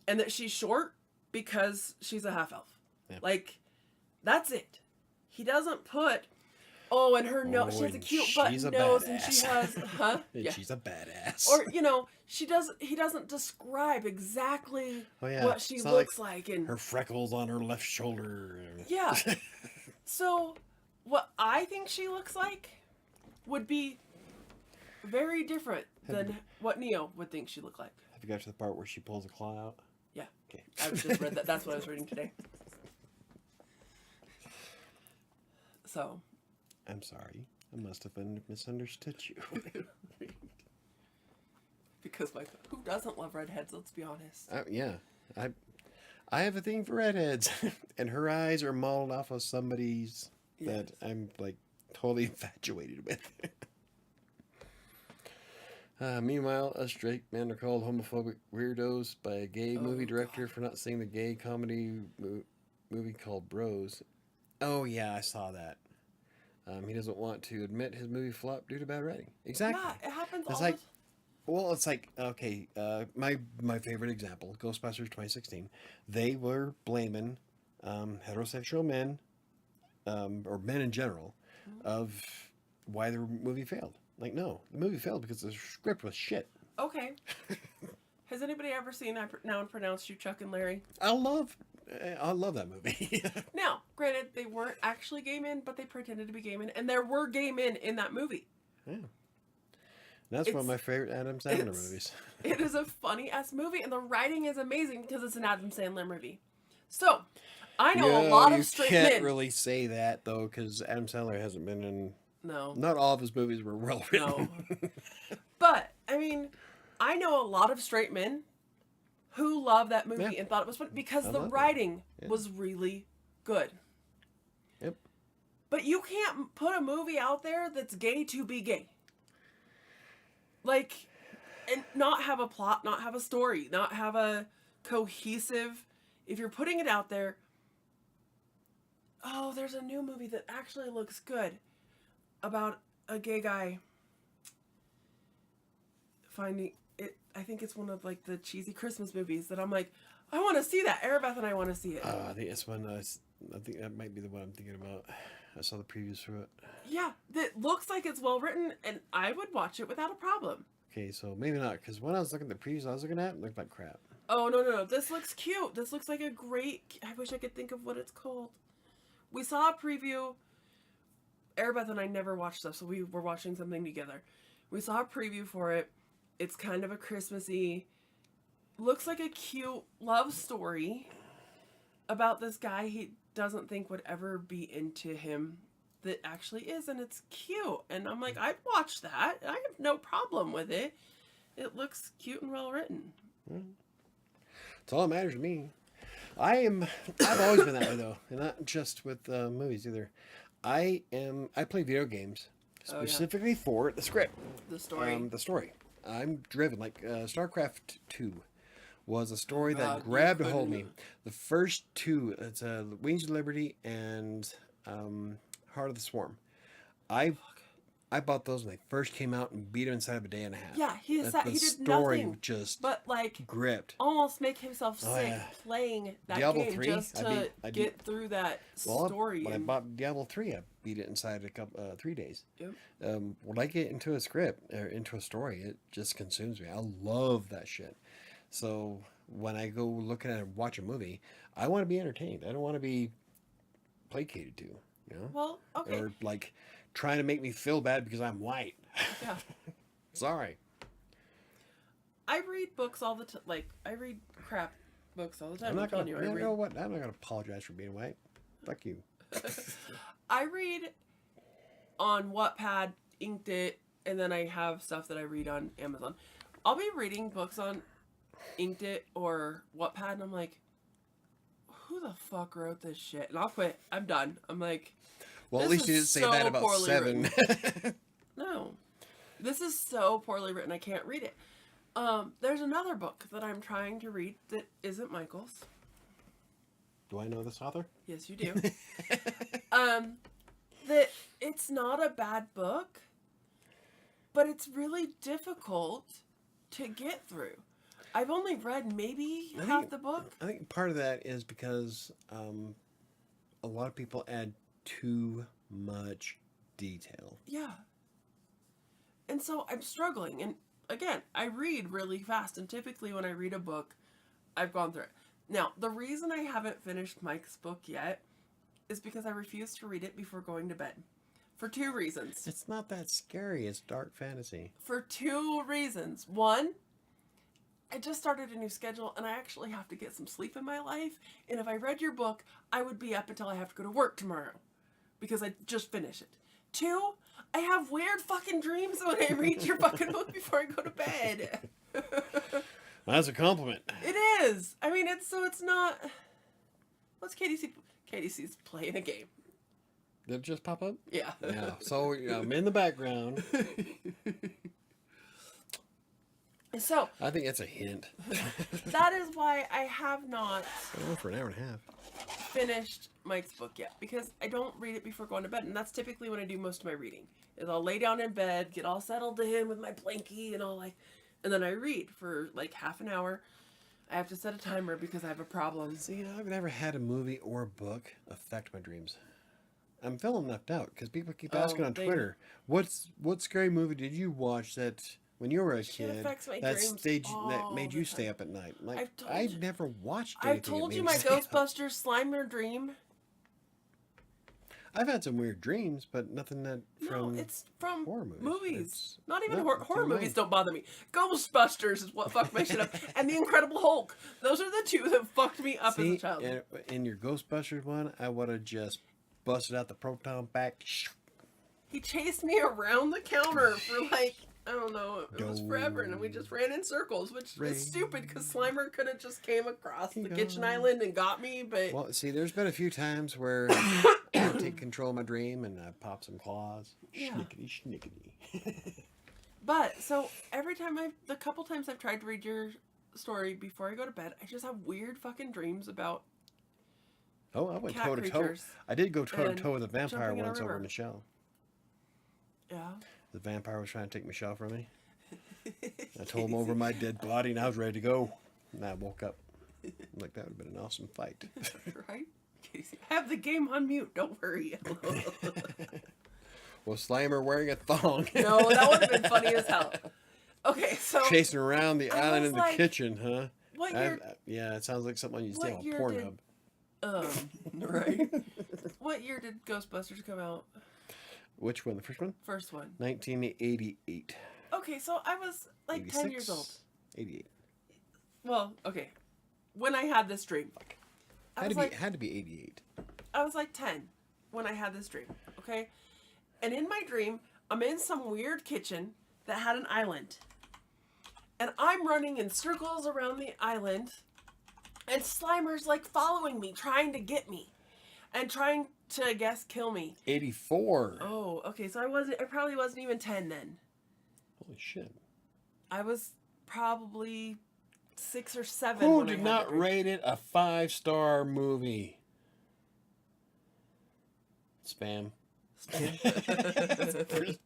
And that she's short because she's a half elf. Yeah. Like, that's it. He doesn't put, and her nose, she has a cute button nose, and she has,
And she's a badass.
Or, he doesn't describe exactly what she looks like. And
her freckles on her left shoulder.
Yeah. So, what I think she looks like would be very different than what Neo would think she looked like.
Have you got to the part where she pulls a claw out?
Yeah.
Okay.
I just read that. That's what I was reading today. So.
I'm sorry. I must have misunderstood you.
Because who doesn't love redheads? Let's be honest.
Yeah. I have a thing for redheads. And her eyes are modeled off of somebody's that I'm, like, totally infatuated with. Meanwhile, us straight men are called homophobic weirdos by a gay movie director for not seeing the gay comedy movie called Bros. Oh, yeah, I saw that. He doesn't want to admit his movie flopped due to bad writing. Exactly.
Yeah, it happens
it's
all
like, well, it's like, okay, my favorite example, Ghostbusters 2016. They were blaming heterosexual men, or men in general, of why the movie failed. Like, no, the movie failed because the script was shit.
Okay. Has anybody ever seen I Now and Pronounced You, Chuck and Larry?
I love that movie.
Now, granted, they weren't actually gay men, but they pretended to be gay men, and there were gay men in that movie.
Yeah. That's one of my favorite Adam Sandler movies.
It is a funny-ass movie, and the writing is amazing because it's an Adam Sandler movie. So, I know a lot of straight men.
You can't really say that, though, because Adam Sandler hasn't been in...
No.
Not all of his movies were well written.
No. But, I mean, I know a lot of straight men who loved that movie and thought it was fun because the writing was really good.
Yep.
But you can't put a movie out there that's gay to be gay. Like, and not have a plot, not have a story, not have a cohesive... If you're putting it out there... Oh, there's a new movie that actually looks good about a gay guy finding it. I think it's one of, like, the cheesy Christmas movies that I'm like, I want to see that. Erebeth and I want to see it.
I think it's one. I think that might be the one I'm thinking about. I saw the previews for it.
Yeah, it looks like it's well written, and I would watch it without a problem.
Okay, so maybe not, because when I was looking at the previews I was looking at, it looked like crap.
Oh, no. This looks cute. This looks like a great... I wish I could think of what it's called. We saw a preview. Erebeth and I never watched stuff, so we were watching something together. We saw a preview for it. It's kind of a Christmassy... Looks like a cute love story about this guy he doesn't think would ever be into him that actually is, and it's cute. And I'm like, I'd watch that. I have no problem with it. It looks cute and well written.
It's all that matters to me. I've always been that way though, and not just with movies either. I play video games
Oh, yeah.
specifically for the script,
The story.
the story. I'm driven. Like StarCraft 2 was a story
God,
that grabbed a
you
hold of me.
couldn't-
The first two, it's Wings of Liberty and Heart of the Swarm. I bought those when they first came out and beat them inside of a day and a half.
Yeah, he
The
did
story
nothing
just
but like
gripped.
almost make himself
Oh,
sick
yeah.
playing that
Diablo
game
3,
just to
I
get through that
Well,
story.
when I
and-
bought Diablo 3, I beat it inside a couple 3 days.
Yep.
When I get into a script or into a story, it just consumes me. I love that shit. So when I go looking at and watch a movie, I want to be entertained. I don't want to be placated to, you know,
Well, okay.
or like trying to make me feel bad because I'm white.
Yeah.
Sorry.
I read books all the time. Like, I read crap books all the time.
I'm not gonna.
Continue.
You
I read.
know what? I'm not gonna apologize for being white. Fuck you.
I read on Wattpad, Inkitt, and then I have stuff that I read on Amazon. I'll be reading books on Inkitt or Wattpad, and I'm like, who the fuck wrote this shit? And I'll quit. I'm done. I'm like,
Well, at
This
least you
is
didn't say that
so
about
poorly
7.
no. This is so poorly written, I can't read it. There's another book that I'm trying to read that isn't Michael's.
Do I know this author?
Yes, you do. That it's not a bad book, but it's really difficult to get through. I've only read maybe half the book.
I think part of that is because a lot of people add too much detail.
Yeah. And so I'm struggling. And again, I read really fast. And typically when I read a book, I've gone through it. Now, the reason I haven't finished Mike's book yet is because I refuse to read it before going to bed. For 2 reasons.
It's not that scary. It's dark fantasy.
For 2 reasons. One, I just started a new schedule and I actually have to get some sleep in my life. And if I read your book, I would be up until I have to go to work tomorrow because I just finished it. 2, I have weird fucking dreams when I read your fucking book before I go to bed.
That's a compliment.
It is. I mean, it's not. What's KDC? KDC's playing a game.
Did it just pop up?
Yeah.
Yeah. So I'm in the background.
So
I think that's a hint.
that is why I have not
I went for an hour and a half.
finished Mike's book yet, because I don't read it before going to bed, and that's typically when I do most of my reading. Is I'll lay down in bed, get all settled in with my blankie and all like, and then I read for like half an hour. I have to set a timer because I have a problem.
See, I've never had a movie or a book affect my dreams. I'm feeling left out because people keep asking on Twitter, what scary movie did you watch that when you were a
Shit
kid
affects my
that
dreams
that
all
made
the
you stay
time.
up at night? Like
I've told
I've
you-
never watched anything.
I've told
that
you
made
my
me stay up.
Ghostbusters Slimer dream.
I've had some weird dreams, but nothing that from
No, it's from
horror movies.
movies.
It's-
Not even
no,
horror
never
movies
mind.
don't bother me. Ghostbusters is what fucked my shit up. And The Incredible Hulk. Those are the 2 that fucked me up as a
See,
child.
in your Ghostbusters one, I would have just busted out the proton pack.
He chased me around the counter for like, I don't know, it was forever, and we just ran in circles, which is stupid because Slimer could have just came across the kitchen island and got me, but
Well, see, there's been a few times where I take control of my dream and I pop some claws.
Yeah.
Schnickety, schnickety.
But so every time the couple times I've tried to read your story before I go to bed, I just have weird fucking dreams about
Oh, I went
cat
toe to toe.
creatures
I did go toe to
and
toe with a vampire
jumping in a
once over
river.
Michelle.
yeah.
The vampire was trying to take Michelle from me. I told him over my dead body and I was ready to go. And I woke up. I'm like, that would have been an awesome fight.
Right? Casey, I have the game on mute. Don't worry.
Was Slimer wearing a thong?
No, that would have been funny as hell. Okay, so
Chasing around the
I
island
was
in the
like,
kitchen, huh?
what year?
Yeah, it sounds like something you'd see
What
on
year
Pornhub.
Right. What year did Ghostbusters come out?
Which one? The first one?
First one.
1988.
Okay, so I was like 10 years old.
88.
Well, okay. When I had this dream. I was like,
Had to be 88.
I was like 10 when I had this dream, okay? And in my dream, I'm in some weird kitchen that had an island. and I'm running in circles around the island, and Slimer's like following me, trying to get me, and trying to, I guess, kill me.
84.
Oh, okay. So I probably wasn't even 10 then.
Holy shit.
I was probably 6 or 7.
Who
when I
did
had
not
the drink.
rate it a 5-star movie? Spam.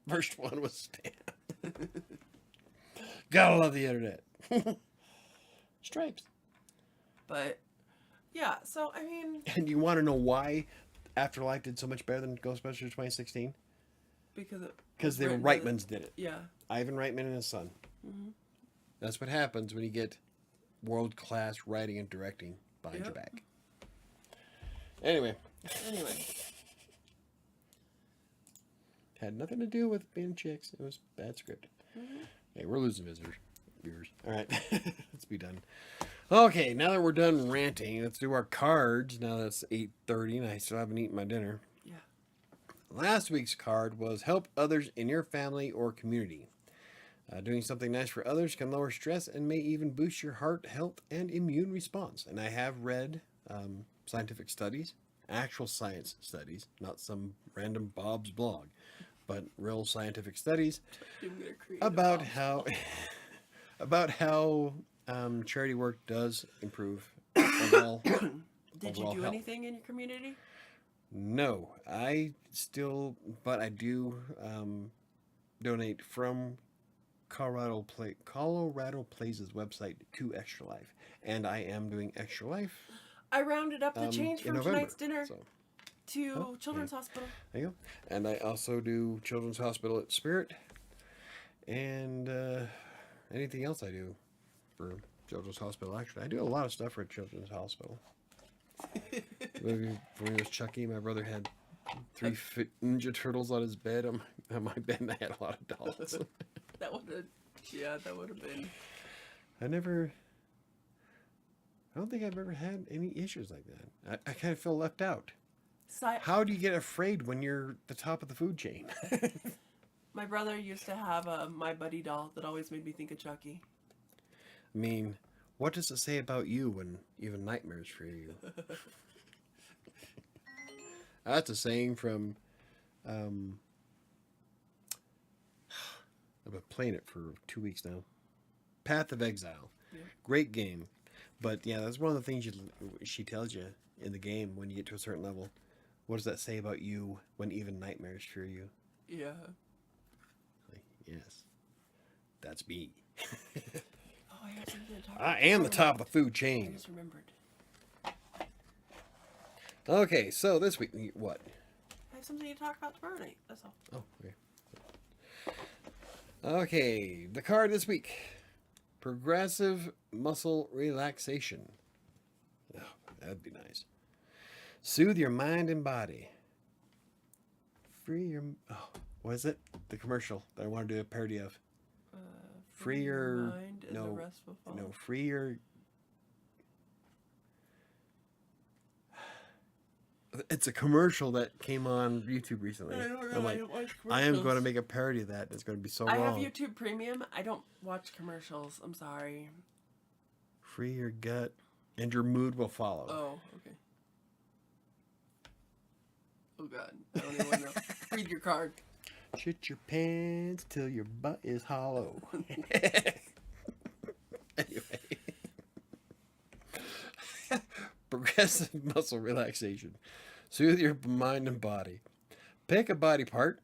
First one was spam. Gotta love the internet. Stripes.
But yeah, so I mean,
And you want to know why Afterlife did so much better than Ghostbusters 2016?
because
the Reitmans did it.
Yeah.
Ivan Reitman and his son. Mm-hmm. That's what happens when you get world-class writing and directing behind your back. Anyway. Had nothing to do with being chicks. It was bad script. Mm-hmm. Hey, we're losing viewers. All right, let's be done. Okay, now that we're done ranting, let's do our cards. Now that's 8:30 and I still haven't eaten my dinner.
Yeah.
Last week's card was help others in your family or community. Doing something nice for others can lower stress and may even boost your heart health and immune response. And I have read scientific studies, actual science studies, not some random Bob's blog, but real scientific studies about how charity work does improve overall.
Did you do anything in your community?
No, but I do donate from Colorado Place's website to Extra Life, and I am doing Extra Life.
I rounded up the change from
November,
tonight's dinner to Children's Hospital.
There you go. And I also do Children's Hospital at Spirit, and anything else I do for Children's Hospital. Actually, I do a lot of stuff for Children's Hospital. When he was Chucky, my brother had 3 Ninja Turtles on his bed. On my bed, and I had a lot of dolls.
That would have been.
I don't think I've ever had any issues like that. I kind of feel left out. How do you get afraid when you're the top of the food chain?
My brother used to have a My Buddy doll that always made me think of Chucky.
I mean, what does it say about you when even nightmares fear you? That's a saying from... I've been playing it for 2 weeks now. Path of Exile. Yeah. Great game. But yeah, that's one of the things she tells you in the game when you get to a certain level. What does that say about you when even nightmares fear you?
Yeah.
Like, yes. That's me.
I have something to talk about.
I am the top of the food chain.
I just remembered.
Okay, so this week, what?
I have something to talk about tomorrow night. That's all.
Oh, okay. Okay, the card this week. Progressive muscle relaxation. Oh, that'd be nice. Soothe your mind and body. Free your... Oh, what is it? The commercial that I want to do a parody of. Free your...
mind and the rest will follow.
No, free your... It's a commercial that came on YouTube recently.
I don't really watch commercials.
I am going to make a parody of that. It's going to be so
I
wrong.
have YouTube Premium. I don't watch commercials. I'm sorry.
Free your gut and your mood will follow.
Oh, okay. Oh, God. I don't even want to know. Read your card.
Shit your pants till your butt is hollow. Anyway. Progressive muscle relaxation. Soothe your mind and body. Pick a body part.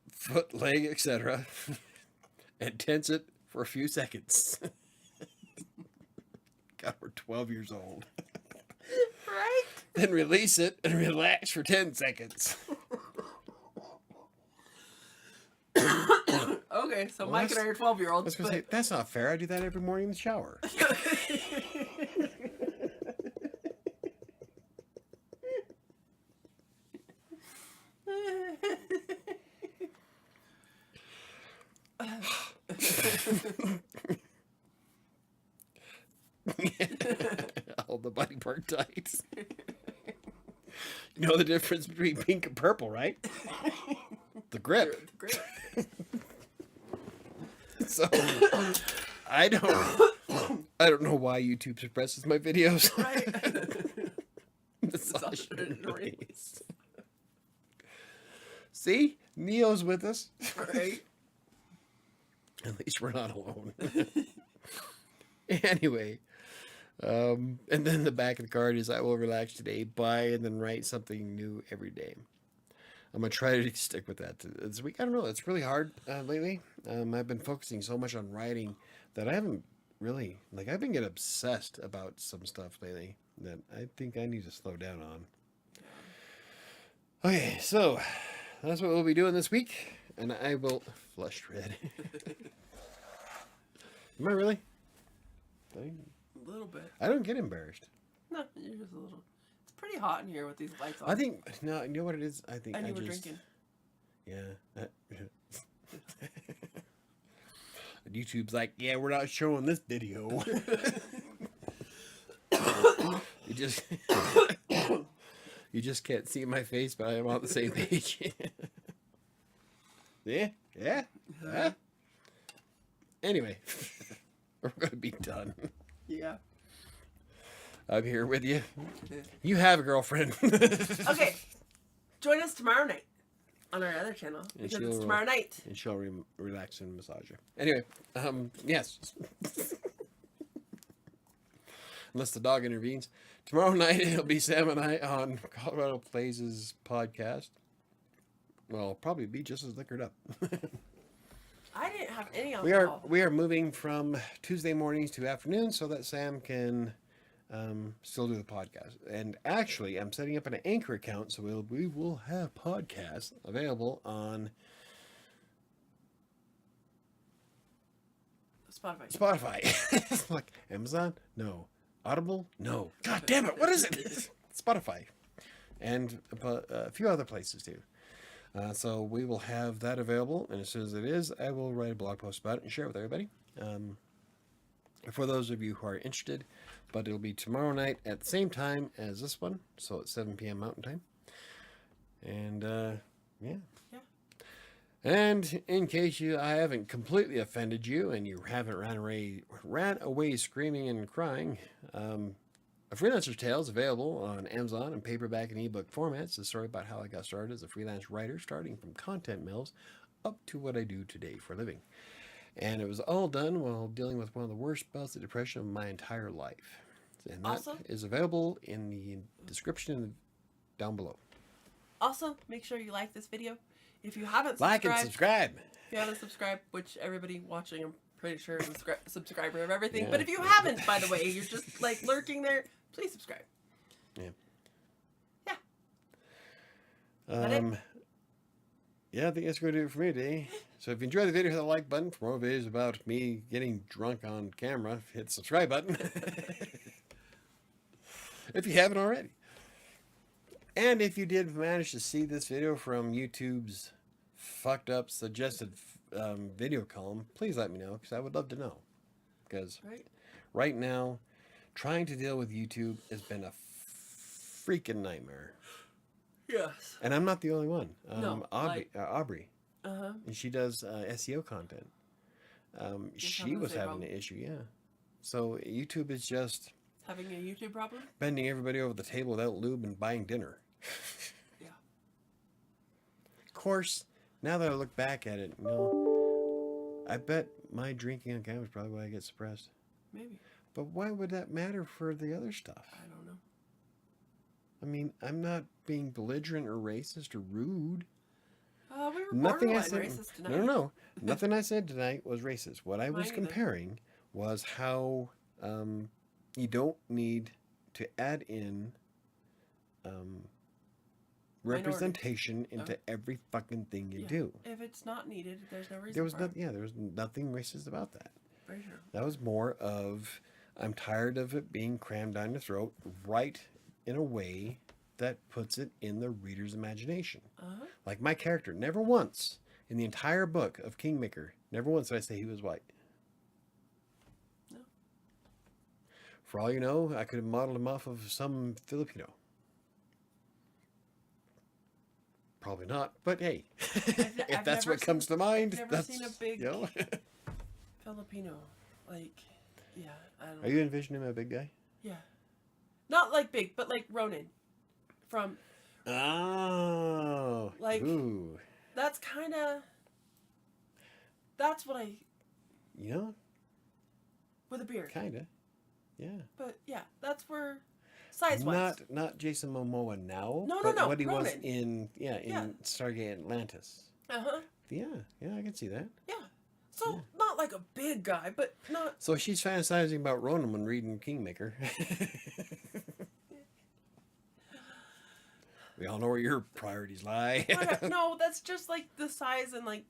Foot, leg, etc. And tense it for a few seconds. God, we're 12 years old.
Right?
Then release it and relax for 10 seconds.
Okay, so Mike and I are 12-year-olds.
I was going to say, that's not fair. I do that every morning in the shower. Hold the body part tight. You know the difference between pink and purple, right? The grip.
The grip.
So I don't know why YouTube suppresses my videos.
Right.
Misogyny race. See? Neo's with us.
Right.
At least we're not alone. Anyway, and then the back of the card is I will relax today, buy and then write something new every day. I'm going to try to stick with that this week. I don't know. It's really hard lately. I've been focusing so much on writing that I haven't really, like, I've been getting obsessed about some stuff lately that I think I need to slow down on. Okay, so that's what we'll be doing this week. And I will flushed red. Am I really?
A little bit.
I don't get embarrassed.
No, you're just a little. It's pretty hot in here with these lights on.
I think, no, you know what it is? I think
And
I
you were
just...
drinking.
Yeah. YouTube's like, yeah, we're not showing this video. You just... You just can't see my face, but I'm on the same page. Yeah. Anyway, we're going to be done.
Yeah.
I'm here with you. You have a girlfriend.
Okay. Join us tomorrow night on our other channel. Because it's tomorrow night.
And she'll relax and massage you. Anyway, yes. Unless the dog intervenes. Tomorrow night, it'll be Sam and I on Colorado Plays' podcast. Well, I'll probably be just as liquored up.
I didn't have any alcohol.
We are moving from Tuesday mornings to afternoons so that Sam can still do the podcast. And actually, I'm setting up an Anchor account, so we will have podcasts available on Spotify. Like Amazon? No. Audible? No. God damn it! What is it? Spotify, and a few other places too. So we will have that available, and as soon as it is, I will write a blog post about it and share it with everybody. For those of you who are interested, but it'll be tomorrow night at the same time as this one, so it's 7 p.m. Mountain Time. And yeah. And in case I haven't completely offended you and you haven't ran away screaming and crying, A Freelancer's Tale is available on Amazon in paperback and ebook formats. It's a story about how I got started as a freelance writer, starting from content mills up to what I do today for a living. And it was all done while dealing with one of the worst bouts of depression of my entire life. And that is available in the description down below.
Also, make sure you like this video. If you haven't
subscribed, like and subscribe.
If you haven't subscribed, which everybody watching, I'm pretty sure is a subscriber of everything. Yeah. But if you haven't, by the way, you're just like lurking there, please subscribe.
Yeah.
Yeah,
I think that's going to do it for me today. So if you enjoyed the video, hit the like button. For more videos about me getting drunk on camera, hit the subscribe button. If you haven't already. And if you did manage to see this video from YouTube's fucked up suggested video column, please let me know, because I would love to know. Because right now, trying to deal with YouTube has been a freaking nightmare.
Yes.
And I'm not the only one.
No,
Aubrey.
Uh-huh.
And she does SEO content. She was having an issue, yeah. So YouTube is just...
having a YouTube problem?
Bending everybody over the table without lube and buying dinner.
Yeah.
Of course, now that I look back at it, I bet my drinking on camera is probably why I get suppressed.
Maybe.
But why would that matter for the other stuff?
I don't know.
I mean, I'm not being belligerent or racist or rude.
We were borderline racist tonight.
No. Nothing I said tonight was racist. What I was comparing was how you don't need to add in representation into every fucking thing you do.
If it's not needed, there's no reason.
There was nothing racist about that.
Very true.
That was more of, I'm tired of it being crammed down your throat, right in a way that puts it in the reader's imagination. Like my character, never once in the entire book of Kingmaker, never once did I say he was white.
No.
For all you know, I could have modeled him off of some Filipino. Probably not, but hey, if that's what comes to mind,
I've never seen a big Filipino. Like, yeah, I don't know.
Are you envisioning him a big guy?
Yeah. Not like big, but like Ronin. From,
Oh.
like,
Ooh.
that's kind of, that's what I,
You know,
with a beard.
kind of. Yeah.
But yeah, that's where, size-wise.
Not Jason Momoa now,
No,
but
no,
what he was
Ronin.
in
Yeah.
Stargate Atlantis.
Uh-huh.
Yeah, I can see that.
Yeah. So, not like a big guy, but not...
So she's fantasizing about Ronan when reading Kingmaker. We all know where your priorities lie.
No, that's just like the size and like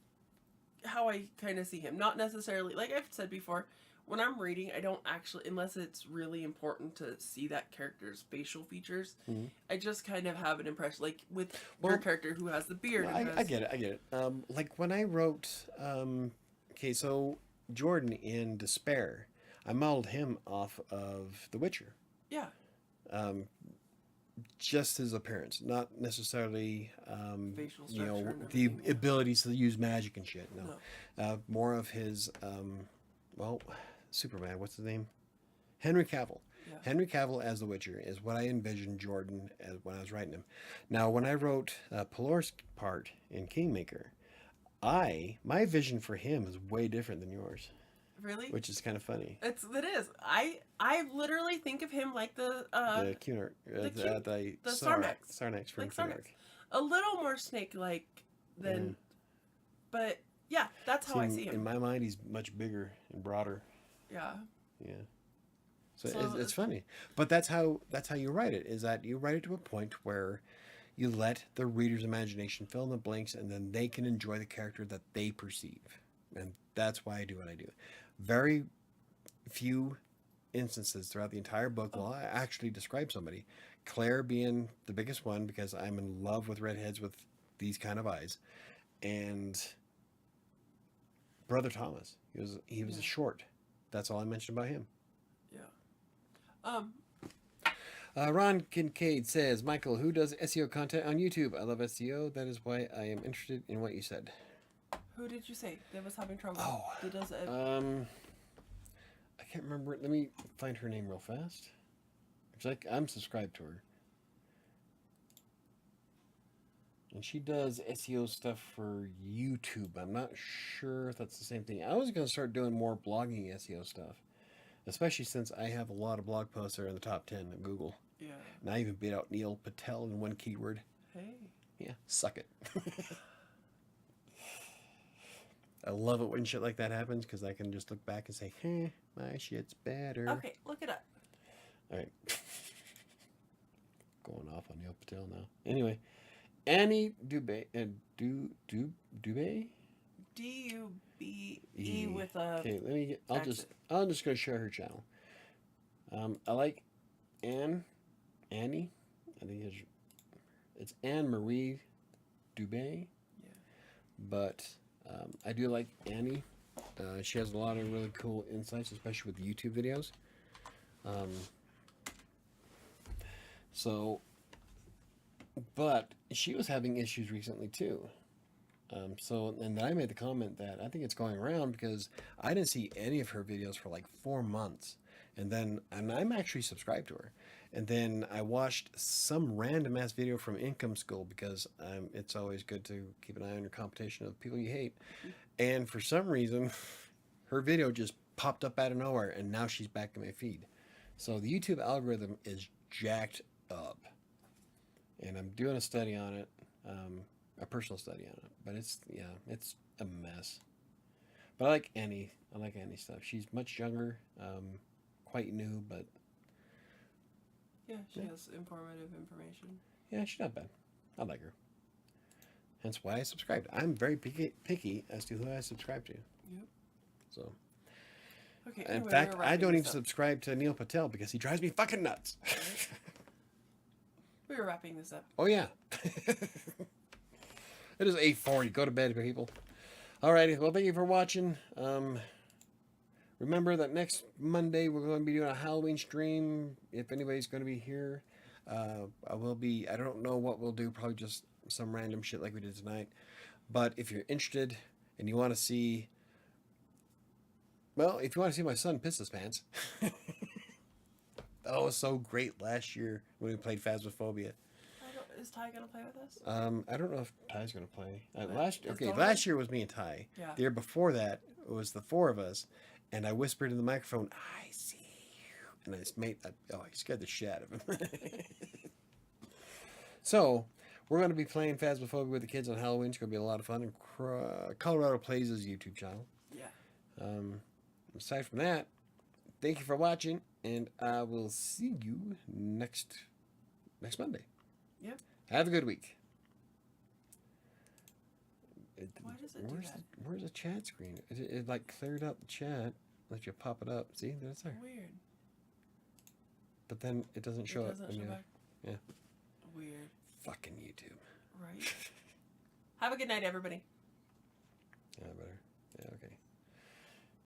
how I kind of see him. Not necessarily, like I've said before, when I'm reading, I don't actually, unless it's really important to see that character's facial features, I just kind of have an impression, like with your character who has the beard.
Well, I get it. Like when I wrote, okay, so Jordan in Despair, I modeled him off of The Witcher.
Yeah.
Just his appearance, not necessarily,
Facial structure and
the
everything,
abilities to use magic and shit. No, more of his, Superman. What's his name? Henry Cavill.
Yeah.
Henry Cavill as The Witcher is what I envisioned Jordan as when I was writing him. Now, when I wrote Pelor's part in Kingmaker, my vision for him is way different than yours.
Really?
Which is kind of funny.
It is. I literally think of him like the
Cunard,
the Sarnax.
Sarnax from
Like
Cunard.
a little more snake-like than, but yeah, that's how I see him.
In my mind, he's much bigger and broader.
Yeah.
Yeah. So it's funny, but that's how you write it. Is that you write it to a point where you let the reader's imagination fill in the blanks, and then they can enjoy the character that they perceive, and that's why I do what I do. Very few instances throughout the entire book will I actually describe somebody. Claire being the biggest one because I'm in love with redheads with these kind of eyes, and Brother Thomas. He was a short. That's all I mentioned about him.
Yeah.
Ron Kincaid says, Michael, who does SEO content on YouTube? I love SEO. That is why I am interested in what you said.
Who did you say that was having trouble?
Oh. I can't remember. Let me find her name real fast. It's like I'm subscribed to her. And she does SEO stuff for YouTube. I'm not sure if that's the same thing. I was going to start doing more blogging SEO stuff. Especially since I have a lot of blog posts that are in the top 10 of Google.
Yeah.
And I even beat out Neil Patel in one keyword.
Hey.
Yeah, suck it. I love it when shit like that happens because I can just look back and say, my shit's better.
Okay, look it up.
All right. Going off on Neil Patel now. Anyway, Annie Dubé. Dubé?
D-U-B-E with a...
Okay, let me get... I'm just going to share her channel. I like Annie. I think it's Anne Marie Dubé.
Yeah.
But I do like Annie. She has a lot of really cool insights, especially with YouTube videos. But she was having issues recently too. And I made the comment that I think it's going around because I didn't see any of her videos for like 4 months. And I'm actually subscribed to her. And then I watched some random ass video from Income School because it's always good to keep an eye on your competition of people you hate. And for some reason, her video just popped up out of nowhere and now she's back in my feed. So the YouTube algorithm is jacked up. And I'm doing a study on it. A personal study on it, but it's a mess. But I like Annie stuff. She's much younger, quite new, but
yeah, she has informative information.
Yeah, she's not bad. I like her. Hence why I subscribed. I'm very picky as to who I subscribe to.
Yep.
So.
Okay.
In fact, I don't even subscribe to Neil Patel because he drives me fucking nuts.
We were wrapping this up.
Oh yeah. It is 8:40. Go to bed, people. Alrighty. Well, thank you for watching. Remember that next Monday we're going to be doing a Halloween stream. If anybody's going to be here, I will be. I don't know what we'll do. Probably just some random shit like we did tonight. But if you're interested and you want to see Well, if you want to see my son piss his pants, that was so great last year when we played Phasmophobia.
Is Ty gonna play with us?
I don't know if Ty's gonna play.
Donovan?
Last year was me and Ty.
Yeah.
The year before that it was the four of us, and I whispered in the microphone, "I see you," and I just made. He scared the shit out of him. So we're gonna be playing Phasmophobia with the kids on Halloween. It's gonna be a lot of fun. And Colorado Plays his YouTube channel.
Yeah.
Aside from that, thank you for watching, and I will see you next Monday.
Yep.
Have a good week.
Why does it do that?
Where's the chat screen? It like cleared up the chat. Let you pop it up. See, there's there.
Weird.
But then it doesn't show
It doesn't show back.
Yeah.
Weird.
Fucking YouTube.
Right. Have a good night, everybody.
Yeah, better. Yeah, okay.